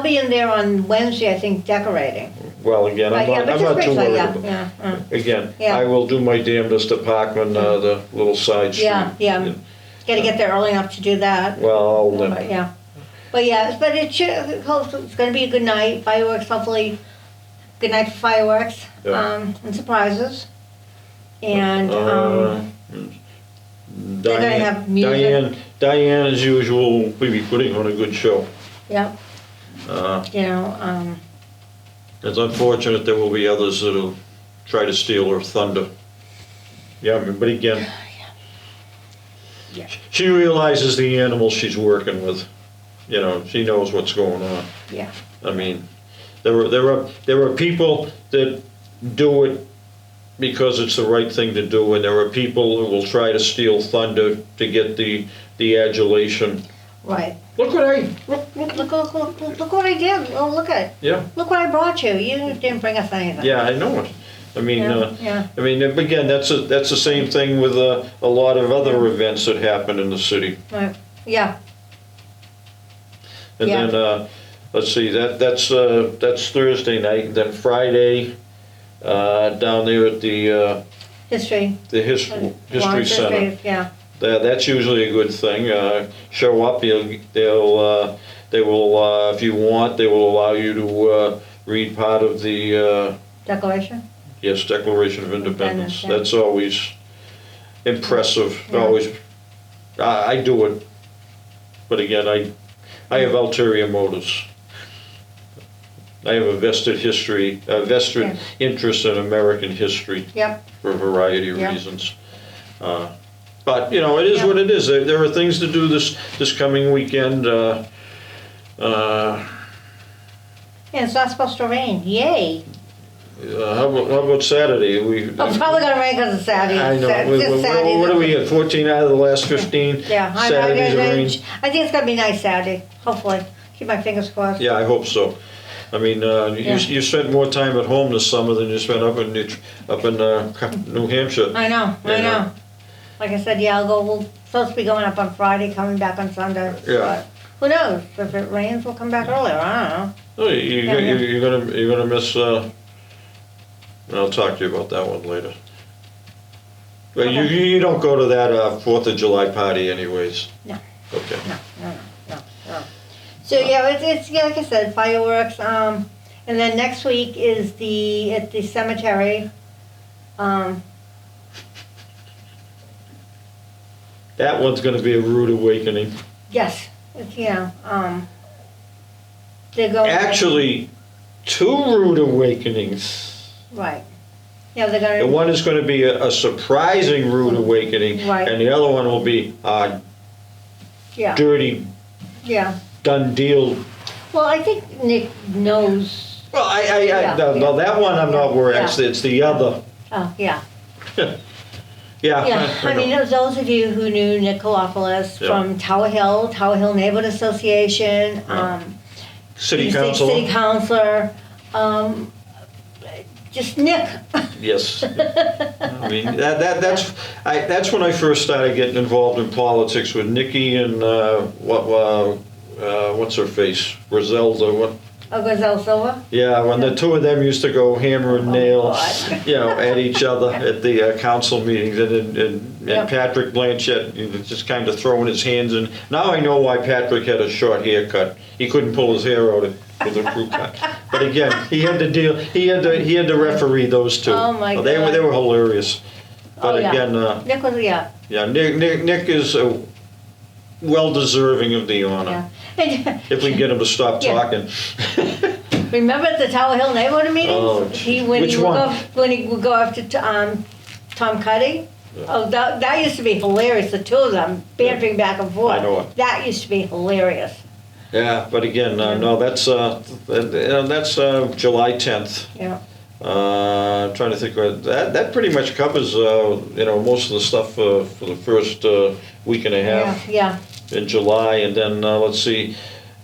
be in there on Wednesday, I think, decorating. Well, again, I'm But not just too worried yeah, about. yeah, Again, Yeah. I will do my damnedest to park on the little side street. yeah. Got to get there early enough to do that. Well, then. But yeah, but it should. It's going to be a good night. Fireworks, hopefully, good night for fireworks. Yeah. And surprises. And they're going to have music. Diane, as usual, will be putting on a good show. Yeah. You know, it's unfortunate there will be others that'll try to steal her thunder. Yeah, but again, Yeah. she realizes the animals she's working with. You know, she knows what's going on. Yeah. I mean, there are people that do it because it's the right thing to do, and there are people who will try to steal thunder to get the adulation. Right. Look what I Look what I did. Oh, look at. Yeah. Look what I brought you. You didn't bring us anything. Yeah, I know it. I mean, Yeah. I mean, again, that's the same thing with a lot of other events that happen in the city. Right. Yeah. And Yeah. then, let's see, that's Thursday night. And then Friday, down there at the History. History Lawrence Center. History, yeah. That's usually a good thing. Show up, they will, if you want, they will allow you to read part of the Declaration. yes, Declaration of Independence. Yeah. That's always impressive. Yeah. Always, I do it, but again, I have ulterior motives. I have a vested Yeah. interest in American history. Yep. For a variety of Yeah. reasons. But, you know, it is what it is. There are things to do this coming weekend. Yeah, it's not supposed to rain. Yay. How about Saturday? Oh, it's probably gonna rain because it's Saturday. I know. It's Saturday. What are we at? 14 out of the last 15 Yeah. Saturdays of rain? I think it's gonna be nice Saturday. Hopefully. Keep my fingers crossed. Yeah, I hope so. I mean, you spent more time at home this summer than you spent up in New Hampshire. I know. Yeah. Like I said, yeah, we're supposed to be going up on Friday, coming back on Sunday. Yeah. But who knows? If it rains, we'll come back earlier. I don't know. Oh, you're gonna miss. I'll talk to you about that one later. But Okay. you don't go to that 4th of July party anyways. No. Okay. No. So yeah, it's yeah, like I said, fireworks. And then next week is at the cemetery. That one's gonna be a rude awakening. Yes, yeah, they're going. Actually, two rude awakenings. Right. Yeah, they're The gonna, one is gonna be a surprising rude awakening, Right. and the other one will be a yeah, dirty, yeah. done deal. Well, I think Nick knows, Well, Yeah, no, that one I'm not worried, yeah. it's the other. oh, yeah. Yeah. Yeah, I mean, those of you who knew Nick Kalopoulos Yeah. from Tower Hill Neighborhood Association, City he's the council. City councilor, just Nick. Yes. I mean, that's when I first started getting involved in politics with Nikki and, what's her face? Griselda, what? Gazelle Silva. Yeah, when the two of them used to go hammer and Oh, nail, God. at each other at the council meetings, and Yep. Patrick Blanchett, just kind of throwing his hands in. Now I know why Patrick had a short haircut. He couldn't pull his hair out with a crew cut. But again, he had to deal. He had to referee those two. Oh, my They God. were hilarious. But Oh, yeah. again, Nick was, yeah. yeah, Nick is well deserving of the honor. Yeah. If we can get him to stop Yeah. talking. Remember at the Tower Hill neighborhood meetings? Oh, which one? When he would go after Tom Cuddy? Oh, that used to be hilarious, the two of them bantering back and forth. I know it. That used to be hilarious. Yeah, but again, no, that's July 10th. Yeah. I'm trying to think, that pretty much covers, most of the stuff for the first week and a half Yeah. in July, and then, let's see,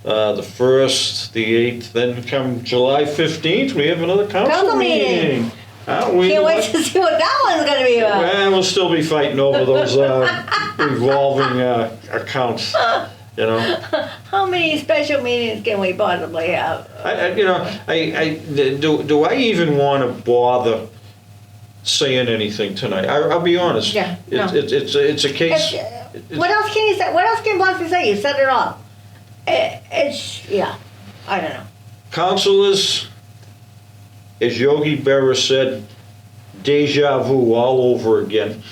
the 1st, the 8th, then come July 15th, we have another council Council meeting. meeting. Can't wait to see what that one's gonna be about. Well, we'll still be fighting over those revolving accounts, How many special meetings can we possibly have? Do I even want to bother saying anything tonight? I'll be honest. Yeah, no. It's a case. What else can you say? What else can Bugsy say? You said it all. I don't know. Councilors, as Yogi Berra said, deja vu all over again.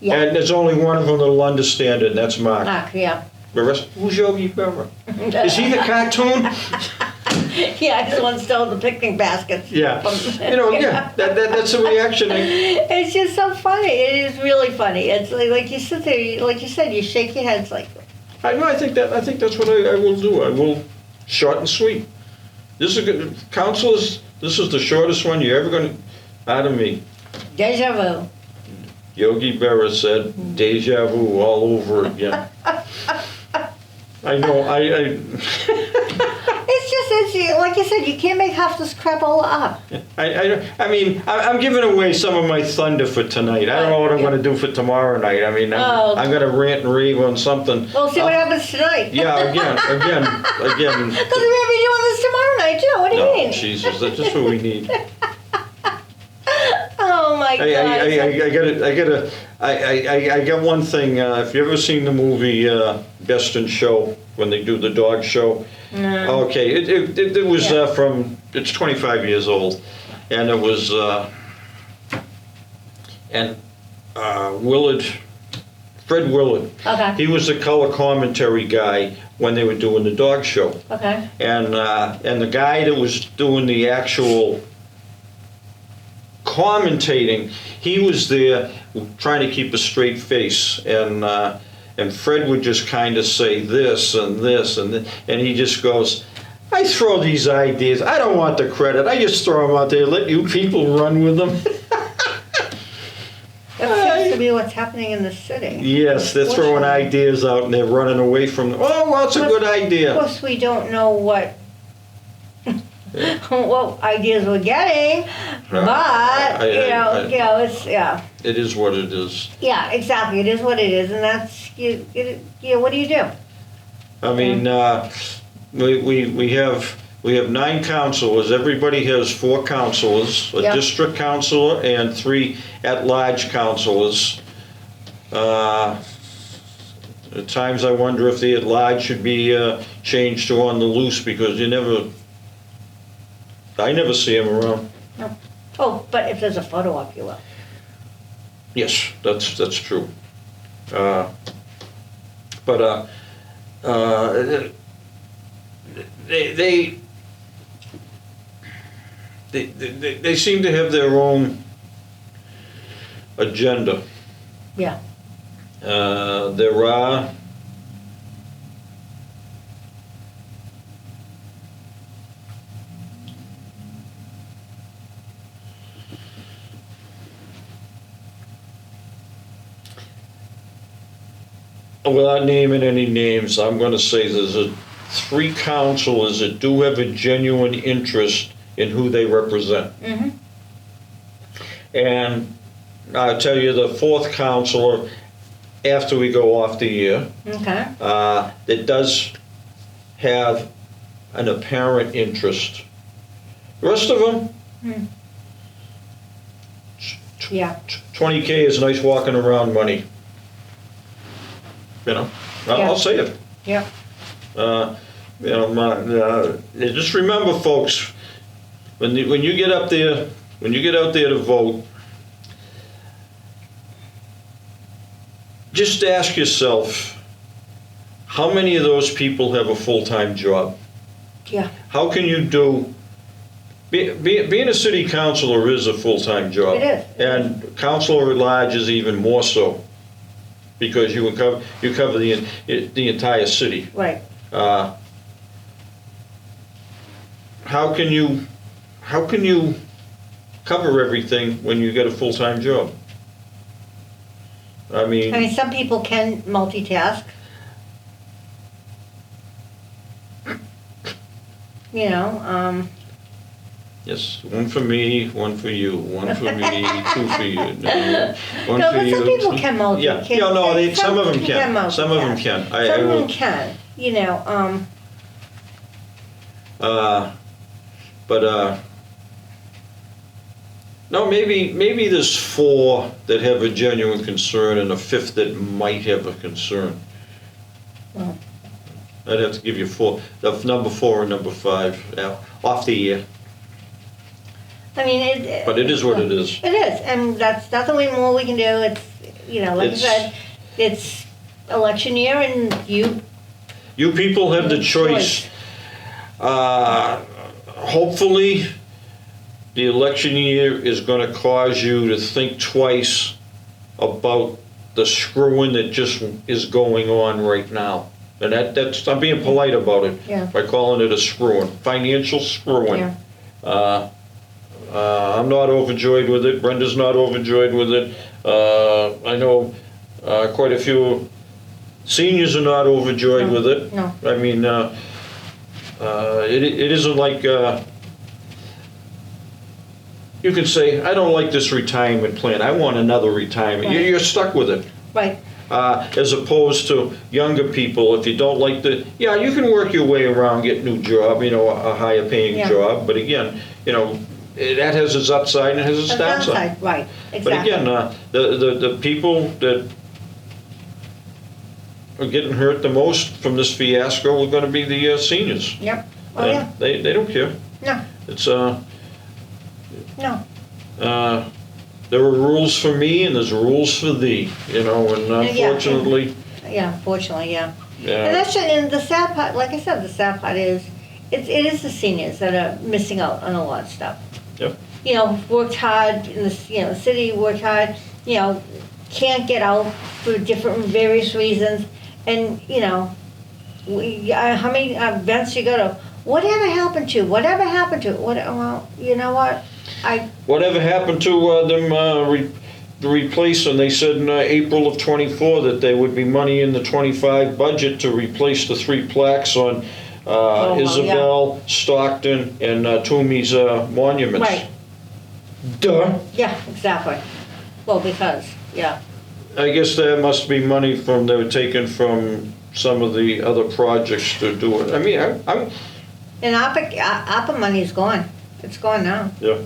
Yeah. And there's only one of them that'll understand it, and that's Mark. Yeah. The rest, who's Yogi Berra? Is he the cartoon? Yeah, he's the one stole the picnic baskets. Yeah. That's a reaction. It's just so funny. It is really funny. It's like you sit there, like you said, you shake your head. It's like, I know. I think that's what I will do. I will, short and sweet. This is good. Councilors, this is the shortest one you're ever going to out of me. deja vu. Yogi Berra said, "Deja vu all over again." I know. It's like you said, you can't make half this crap all up. I mean, I'm giving away some of my thunder for tonight. I don't know what I'm going to do for tomorrow night. I mean, I'm going to rant and rave on something. We'll see what happens tonight. Yeah, again. Because we're going to be doing this tomorrow night, too. What do you No, mean? Jesus, that's just what we need. Oh, my God. I got one thing. If you ever seen the movie Best in Show, when they do the dog show? No. Okay, it was Yeah. it's 25 years old, and it was Fred Willard. Okay. He was the color commentary guy when they were doing the dog show. Okay. And the guy that was doing the actual commentating, he was there trying to keep a straight face, and Fred would just kind of say this and this, and he just goes, "I throw these ideas, I don't want the credit, I just throw them out there, let you people run with them." That seems to be what's happening in the city. Yes, they're throwing ideas out and they're running away from them. Oh, well, it's a good Of idea. course, we don't know what ideas we're getting, but it's It is what it is. Yeah, exactly. It is what it is, and that's what do you do? I mean, we have 9 councilors. Everybody has 4 councilors, a Yep. district councilor and 3 at-large councilors. At times I wonder if the at-large should be changed to on the loose, because I never see them around. Oh, but if there's a photo op, you will. Yes, that's true. But they seem to have their own agenda. Yeah. There are without naming any names, I'm going to say there's three councilors that do have a genuine interest in who they represent. Mm-hmm. And I'll tell you, the fourth councilor, after we go off the year, Okay. that does have an apparent interest. The rest of them, Yeah. 20K is nice walking around money. You know, I'll say it. Yeah. You know, just remember, folks, when you get up there, when you get out there to vote, just ask yourself, how many of those people have a full-time job? Yeah. How can you do? Being a city councilor is a full-time job. It is. And councilor at large is even more so, because you cover the entire city. Right. How can you cover everything when you get a full-time job? I mean, some people can multitask. You know, yes, one for me, one for you, one for me, two for you, one no, for but you. some people can multitask. Yeah, no, some of them can. Some of them multitask. can. Some of them can. You know, no, maybe there's four that have a genuine concern and a fifth that might have a concern. Well. I'd have to give you four, the number 4 and number 5, off the year. I mean, But it is what it is. It is, and that's nothing more we can do. It's, you know, like I said, it's election year, and you people have the choice. Hopefully, the election year is going to cause you to think twice about the screwing that just is going on right now. And that's, I'm being polite about it, Yeah. by calling it a screwing, financial screwing. Yeah. I'm not overjoyed with it. Brenda's not overjoyed with it. I know quite a few seniors are not overjoyed No. with it. No. I mean, it isn't like you can say, I don't like this retirement plan. I want another retirement. Right. You're stuck with it. Right. As opposed to younger people, if you don't like yeah, you can work your way around, get a new job, you know, a higher paying Yeah. job. But again, you know, that has its upside and it has its The downside. right, exactly. But again, the people that are getting hurt the most from this fiasco are going to be the seniors. Yep. Oh, And yeah. they don't care. No. It's No. there are rules for me and there's rules for thee, you know, and unfortunately, Yeah, fortunately, yeah. And yeah, that's and the sad part, like I said, the sad part is, it is the seniors that are missing out on a lot of stuff. Yep. You know, worked hard in the, you know, city, worked hard, you know, can't get out for different, various reasons. And, you know, how many events you go to, whatever happened to, well, you know what? whatever happened to them replacing, they said in April of '24 that there would be money in the '25 budget to replace the 3 plaques on well, Isabel, Stockton, and Toomey's monuments. Right. Duh. Yeah, exactly. Well, because, yeah. I guess there must be money they were taken from some of the other projects to do it. I mean, I'm And APA money's gone. It's gone now. yeah.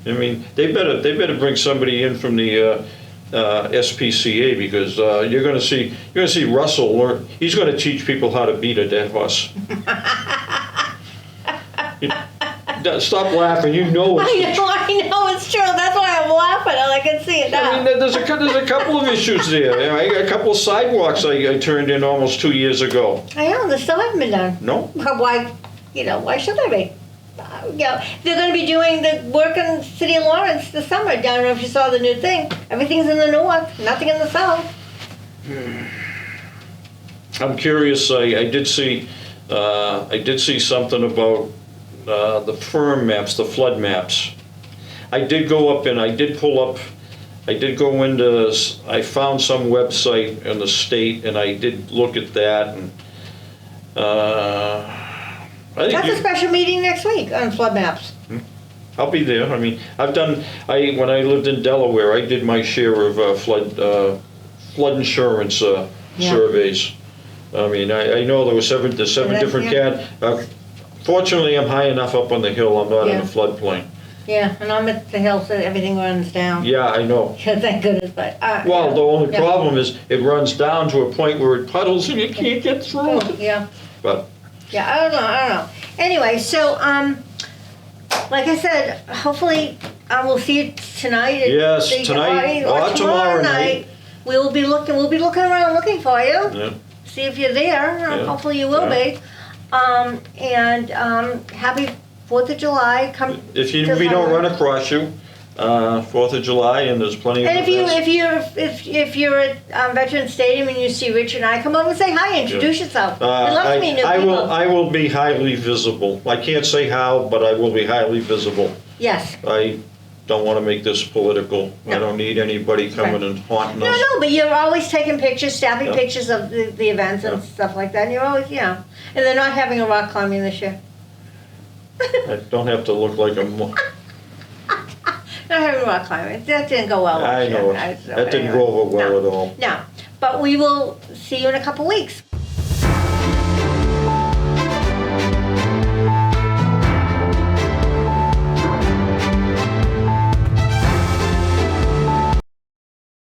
I mean, they better bring somebody in from the SPCA, because you're going to see Russell learn. He's going to teach people how to beat a dead horse. Stop laughing. You know it's I know it's true. That's why I'm laughing. laughing, I can see it I mean, now. there's a couple of issues there. You know, I got a couple of sidewalks I turned in almost 2 years ago. I know, they still haven't been done. No? Why, why should they be? They're gonna be doing the work in the city of Lawrence this summer. I don't know if you saw the new thing. Everything's in the north, nothing in the south. I'm curious, I did see something about the firm maps, the flood maps. I did go up and I did go into, I found some website in the state and I did look at that and, I think That's a special meeting next week on flood maps. I'll be there. I mean, when I lived in Delaware, I did my share of flood insurance surveys. I mean, I know there's seven different fortunately, I'm high enough up on the hill, I'm not in a floodplain. Yeah, and I'm at the hill, so everything runs down. Yeah, I know. Yeah, thank goodness, but. Well, the only problem is it runs down to a point where it puddles and you can't get through it. Yeah. But. Yeah, I don't know. Anyway, so, like I said, hopefully, we'll see you tonight. Yes, tonight or tomorrow night. We'll be looking around looking for you. Yeah. See if you're there. Yeah. Hopefully you will be. Happy 4th of July. Come. If we don't run across you, 4th of July, and there's plenty of And events. if you're at Veterans Stadium and you see Rich and I, come over and say hi, introduce yourself. We'd love to meet new people. I will be highly visible. I can't say how, but I will be highly visible. Yes. I don't want to make this political. No. I don't need anybody coming and haunting us. No, but you're always taking pictures, snapping Yeah. pictures of the events and Yeah. stuff like that. And you're always, and they're not having a rock climbing this year. I don't have to look like a Not having rock climbing. That didn't go well. I last year. know it. That didn't go over well at all. No, but we will see you in a couple weeks.